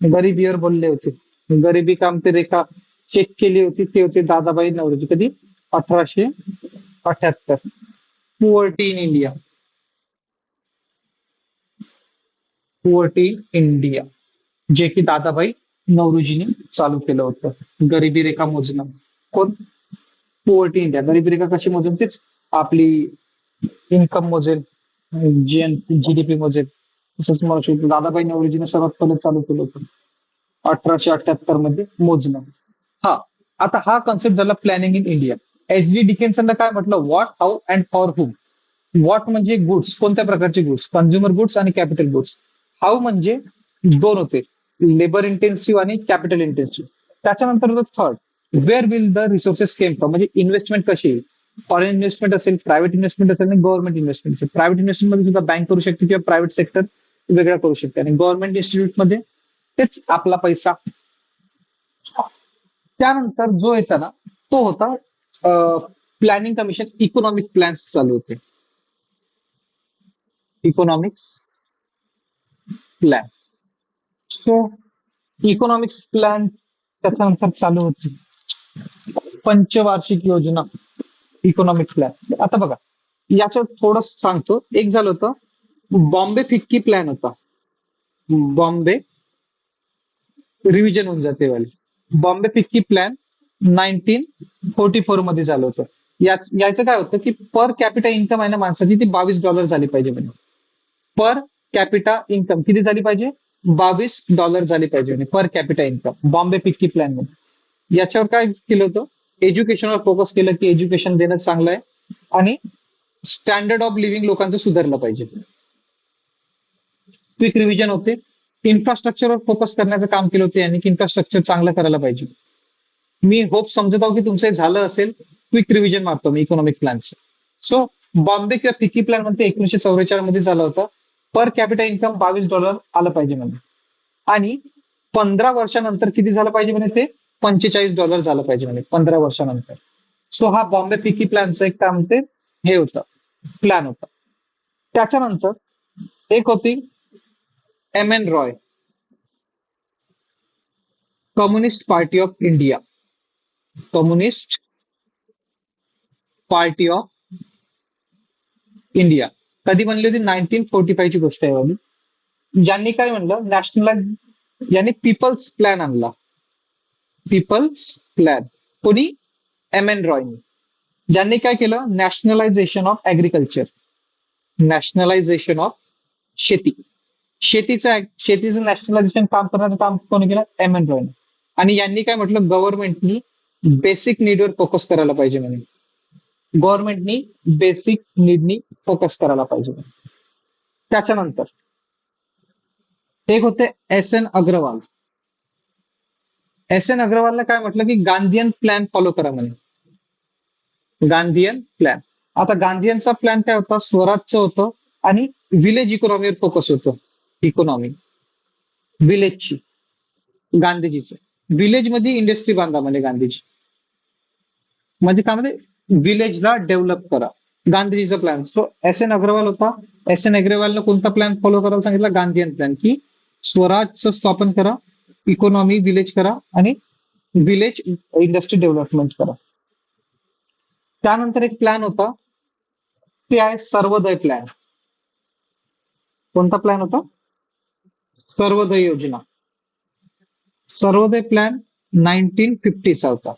Speaker 1: गरिबीवर बोलले होते, गरिबी काम ते रेखा चेक केली होती, ते होते दादाभाई नौरोजी. कधी? 1878. Poverty in India, poverty in India, जे की दादाभाई नौरोजीने चालू केलं होतं. गरिबी रेखा मोजणं, कोण? Poverty India. गरिबी रेखा कशी मोजेल? तेच आपली इन्कम मोजेल, जीडीपी मोजेल. तसंच म्हणू शकतो दादाभाई नौरोजीने सर्वात पहिले चालू केलं होतं 1878 मध्ये मोजणं. हा. आता हा कॉन्सेप्ट झाला planning in India. H D डिकेन्सनला काय म्हटलं? What, how and for whom. What म्हणजे गुड्स, कोणत्या प्रकारचे गुड्स, कन्झ्युमर गुड्स आणि कॅपिटल गुड्स. हाऊ म्हणजे दोन होते, लेबर इंटेन्सिव्ह आणि कॅपिटल इंटेन्सिव्ह. त्याच्यानंतर होतं third, where will the resources came from, म्हणजे इन्व्हेस्टमेंट कशी येईल. फॉरेन इन्व्हेस्टमेंट असेल, प्रायव्हेट इन्व्हेस्टमेंट असेल आणि गव्हर्नमेंट इन्व्हेस्टमेंट असेल. प्रायव्हेट इन्व्हेस्टमेंट मध्ये सुद्धा बँक करू शकते किंवा प्रायव्हेट सेक्टर वेगळा करू शकते, आणि गव्हर्नमेंट इन्स्टिट्यूट मध्ये तेच आपला पैसा. त्यानंतर जो येता ना, तो होता प्लॅनिंग कमिशन. इकॉनॉमिक प्लॅन्स चालू होते, economics plan. So economics plan त्याच्यानंतर चालू होती पंचवार्षिक योजना, इकॉनॉमिक प्लॅन. आता बघा, याच्यात थोडं सांगतो. एक झालं होतं बॉम्बे फिक्की प्लॅन होता, बॉम्बे रिव्हिजन होऊन जाते वाली. बॉम्बे फिक्की प्लॅन 1944 मध्ये झालं होतं. याचं काय होतं की पर कॅपिटा इन्कम आहे ना माणसाची, ती $22 झाली पाहिजे. म्हणजे पर कॅपिटा इन्कम किती झाली पाहिजे? $22 झाली पाहिजे म्हणजे per capita income, Bombay FICCI plan मध्ये. याच्यावर काय केलं होतं? एज्युकेशनवर फोकस केलं की एज्युकेशन देणं चांगलं आहे आणि स्टँडर्ड ऑफ लिव्हिंग लोकांचं सुधारलं पाहिजे. क्विक रिव्हिजन होते. इन्फ्रास्ट्रक्चरवर फोकस करण्याचं काम केलं होतं यांनी, की इन्फ्रास्ट्रक्चर चांगलं करायला पाहिजे. मी होप समजत आहो की तुमचं हे झालं असेल. क्विक रिव्हिजन मारतो मी इकॉनॉमिक प्लॅनचं. सो बॉम्बे किंवा फिक्की प्लॅन मध्ये 1944 मध्ये झालं होतं. पर कॅपिटा इन्कम $22 आलं पाहिजे म्हणजे, आणि 15 वर्षानंतर किती झालं पाहिजे म्हणे? ते $45 झालं पाहिजे म्हणे 15 वर्षानंतर. सो हा बॉम्बे फिक्की प्लॅनचं एक काय म्हणते हे होतं, प्लॅन होता. त्याच्यानंतर एक होती M N Roy, Communist Party of India. Communist Party of India कधी बनली होती? 1945 ची गोष्ट आहे वाली. ज्यांनी काय म्हणलं, नॅशनलाइज, यांनी पीपल्स प्लॅन आणला. पीपल्स प्लॅन कोणी? एम एन रॉयनी. ज्यांनी काय केलं? Nationalisation of agriculture, nationalisation of शेती. शेतीचं नॅशनलायझेशन काम करण्याचं काम कोणी केलं? एम एन रॉयनी. आणि यांनी काय म्हटलं? गव्हर्नमेंटनी बेसिक नीडवर फोकस करायला पाहिजे म्हणे, गव्हर्नमेंटनी बेसिक नीडनी फोकस करायला पाहिजे. त्याच्यानंतर एक होते S N Agrawal. S N अग्रवालने काय म्हटलं की गांधीयन प्लॅन फॉलो करा म्हणे, गांधीयन प्लॅन. आता गांधीयनचा प्लॅन काय होता? स्वराजचं होतं आणि विलेज इकॉनॉमीवर फोकस होतं. इकॉनॉमी विलेजची, गांधीजीचं. विलेज मध्ये इंडस्ट्री बांधा म्हणजे गांधीजी, म्हणजे काय म्हणजे विलेजला डेव्हलप करा. गांधीजीचा प्लॅन. सो एस एन अग्रवाल होता. एस एन अग्रवालनं कोणता प्लॅन फॉलो करायला सांगितला? गांधीयन प्लॅन, की स्वराजचं स्थापन करा, इकॉनॉमी विलेज करा आणि विलेज इंडस्ट्री डेव्हलपमेंट करा. त्यानंतर एक प्लॅन होता, ते आहे सर्वोदय प्लॅन. कोणता प्लॅन होता? सर्वोदय योजना. सर्वोदय प्लॅन 1950चा होता.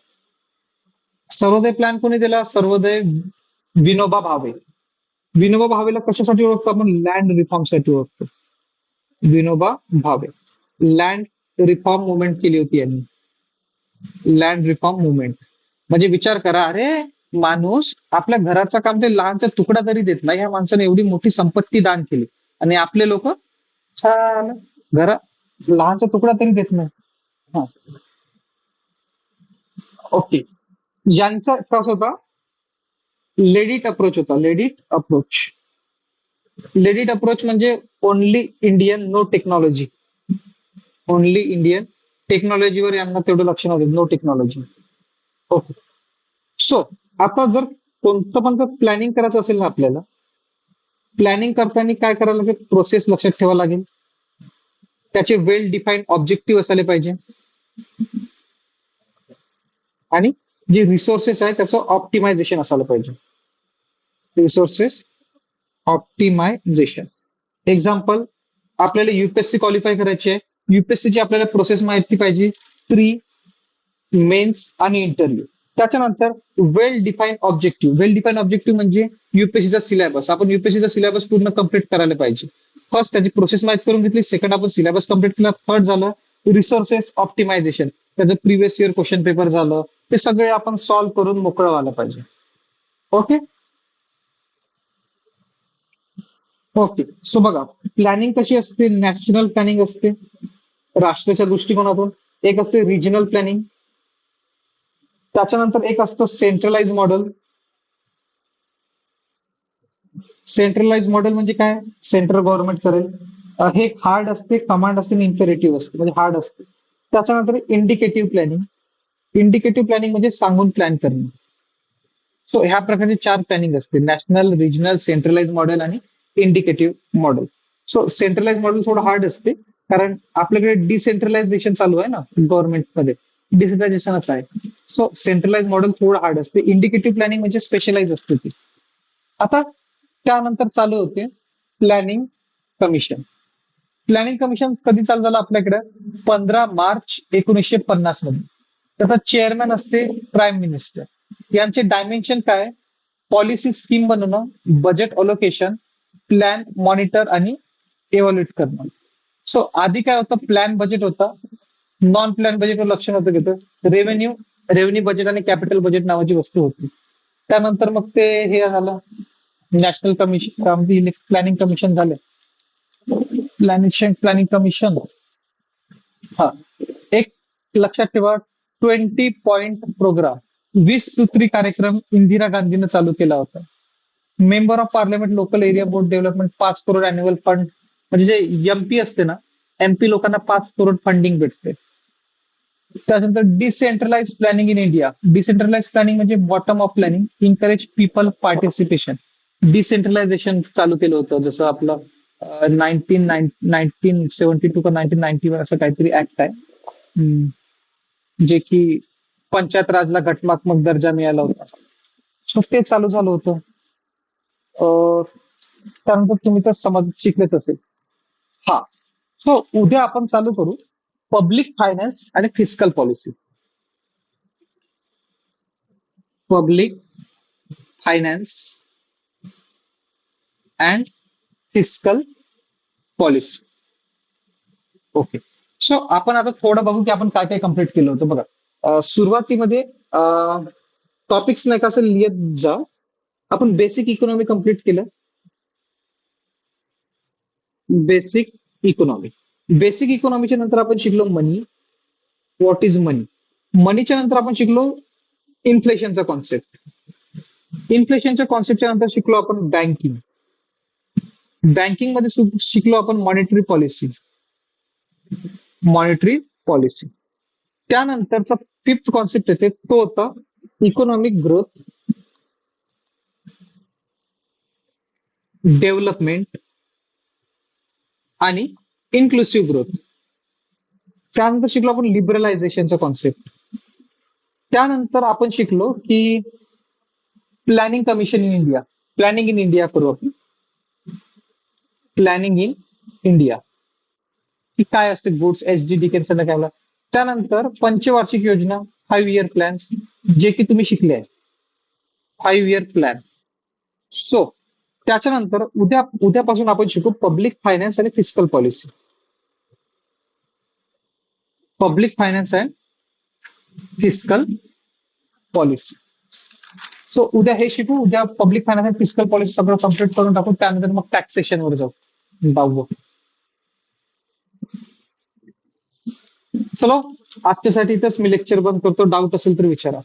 Speaker 1: सर्वोदय प्लॅन कोणी दिला? सर्वोदय विनोबा भावे. विनोबा भावेला कशासाठी ओळखतो आपण? लँड रिफॉर्मसाठी ओळखतो. Vinoba Bhave land reform movement केली होती यांनी. लँड रिफॉर्म मुवमेंट म्हणजे विचार करा, अरे माणूस आपल्या घराचं काम ते लहानचा तुकडा तरी देत नाही, ह्या माणसाने एवढी मोठी संपत्ती दान केली आणि आपले लोक छान घरा लहानचा तुकडा तरी देत नाही. हा, ओके. यांचा कसं होता? लेडीट अप्रोच होता. लेडीट अप्रोच. लेडीट अप्रोच म्हणजे only Indian, no technology. Only Indian. टेक्नॉलॉजीवर यांना तेवढं लक्ष नव्हतं. No technology. ओके. सो आता जर कोणतं पण जर प्लॅनिंग करायचं असेल ना आपल्याला, प्लॅनिंग करताना काय करायला लागेल? प्रोसेस लक्षात ठेवावं लागेल. त्याचे वेल डिफाईन्ड ऑब्जेक्टिव्ह असायला पाहिजे आणि जे रिसोर्सेस आहे त्याचं ऑप्टिमायझेशन असायला पाहिजे. Resources optimisation. एक्झाम्पल, आपल्याला युपीएससी क्वालिफाय करायची आहे. युपीएससी ची आपल्याला प्रोसेस माहिती पाहिजे. प्री, मेन्स आणि इंटरव्ह्यू. त्याच्यानंतर well define objective. Well define objective म्हणजे युपीएससीचा सिलेबस. आपण युपीएससीचा सिलेबस पूर्ण कम्प्लीट करायला पाहिजे. फर्स्ट त्याची प्रोसेस माहिती करून घेतली. सेकंड आपण सिलेबस कम्प्लीट केला. थर्ड झालं रिसोर्सेस ऑप्टिमायझेशन. त्याचं प्रिव्हियस इयर क्वेश्चन पेपर झालं, ते सगळे आपण सॉल्व्ह करून मोकळं व्हायला पाहिजे. ओके. ओके. सो बघा, प्लॅनिंग कशी असते? नॅशनल प्लॅनिंग असते राष्ट्राच्या दृष्टिकोनातून. एक असते रिजनल प्लॅनिंग. त्याच्यानंतर एक असतं सेंट्रलाइज मॉडेल. सेंट्रलाइज मॉडेल म्हणजे काय? सेंट्रल गव्हर्नमेंट करेल. हे हार्ड असते, कमांड असते आणि इम्पेरेटिव्ह असते, म्हणजे हार्ड असते. त्याच्यानंतर इंडिकेटिव्ह प्लॅनिंग. इंडिकेटिव्ह प्लॅनिंग म्हणजे सांगून प्लॅन करणे. सो ह्या प्रकारचे 4 प्लॅनिंग असते: नॅशनल, रिजनल, सेंट्रलाइज मॉडेल आणि indicative model. So centralise model थोडं हार्ड असते, कारण आपल्याकडे डिसेंट्रलायझेशन चालू आहे ना गव्हर्नमेंटमध्ये. डिसेंट्रलायझेशनच आहे. सो सेंट्रलाइज मॉडेल थोडं हार्ड असते. इंडिकेटिव्ह प्लॅनिंग म्हणजे स्पेशलाइज असते ती. आता त्यानंतर चालू होते प्लॅनिंग कमिशन. प्लॅनिंग कमिशन कधी चालू झालं आपल्याकडे? 15 मार्च 1950 मध्ये. त्याचा चेअरमॅन असते प्राईम मिनिस्टर. यांचे डायमेन्शन काय? पॉलिसी स्कीम बनवणं, बजेट अलोकेशन, प्लॅन मॉनिटर आणि इव्हॅल्युएट करणं. सो आधी काय होतं? प्लॅन बजेट होता. नॉन प्लॅन बजेटवर लक्ष नव्हतं घेतं. रेव्हेन्यू रेव्हेन्यू बजेट आणि कॅपिटल बजेट नावाची वस्तू होती. त्यानंतर मग ते हे झालं, नॅशनल कमिशन, प्लॅनिंग कमिशन झालं. Planning commission. हा, एक लक्षात ठेवा, 20 पॉइंट प्रोग्राम, 20 सूत्री कार्यक्रम इंदिरा गांधीनं चालू केला होता. Member of parliament local area board development, 5 crore annual fund. म्हणजे जे एमपी असते ना, एमपी लोकांना 5 करोड फंडिंग भेटते. त्यानंतर decentralise planning in India. Decentralise planning म्हणजे bottom of planning, encourage people participation. Decentralisation चालू केलं होतं. जसं आपलं 1972 का 1991 असं काहीतरी ऍक्ट आहे, जे की पंचायत राजला घटनात्मक दर्जा मिळाला होता. सो ते चालू झालं होतं. त्यानंतर तुम्ही तर समज शिकलेच असेल. हा. सो उद्या आपण चालू करू पब्लिक फायनान्स आणि fiscal policy. Public finance and fiscal policy. Okay. So आपण आता थोडं बघू की आपण काय काय कम्प्लीट केलं होतं. बघा, सुरुवातीमध्ये टॉपिक्स नाही का असं लिहित जा. आपण बेसिक इकॉनॉमी कम्प्लीट केलं. Basic economy. बेसिक इकॉनॉमीच्या नंतर आपण शिकलो मनी. व्हॉट इज मनी. मनीच्या नंतर आपण शिकलो इन्फ्लेशनचा कॉन्सेप्ट. इन्फ्लेशनच्या कॉन्सेप्टच्या नंतर शिकलो आपण बँकिंग. बँकिंग मध्ये शिकलो आपण मॉनिटरी पॉलिसी. Monetary policy. त्यानंतरचा 5th कॉन्सेप्ट येते, तो होता इकॉनॉमिक ग्रोथ. डेव्हलपमेंट आणि इन्क्लुसिव्ह ग्रोथ. त्यानंतर शिकलो आपण लिबरलायझेशनचा कॉन्सेप्ट. त्यानंतर आपण शिकलो की planning commission in India. Planning in India करू आपण. प्लॅनिंग इन इंडिया की काय असते, गुड्स एचडी डिकेन्सनला काय. त्यानंतर पंचवार्षिक योजना, 5 इयर प्लॅन्स, जे की तुम्ही शिकले आहे. 5 इयर प्लॅन. सो त्याच्यानंतर उद्यापासून आपण शिकू पब्लिक फायनान्स आणि fiscal policy. Public finance and fiscal policy. So उद्या हे शिकू. उद्या पब्लिक फायनान्स आणि फिस्कल पॉलिसी सगळं कम्प्लीट करून टाकू. त्यानंतर मग टॅक्सेशन वर जाऊ. जाऊ. चलो, आजच्यासाठी इथंच मी लेक्चर बंद करतो. डाऊट असेल तर विचारा.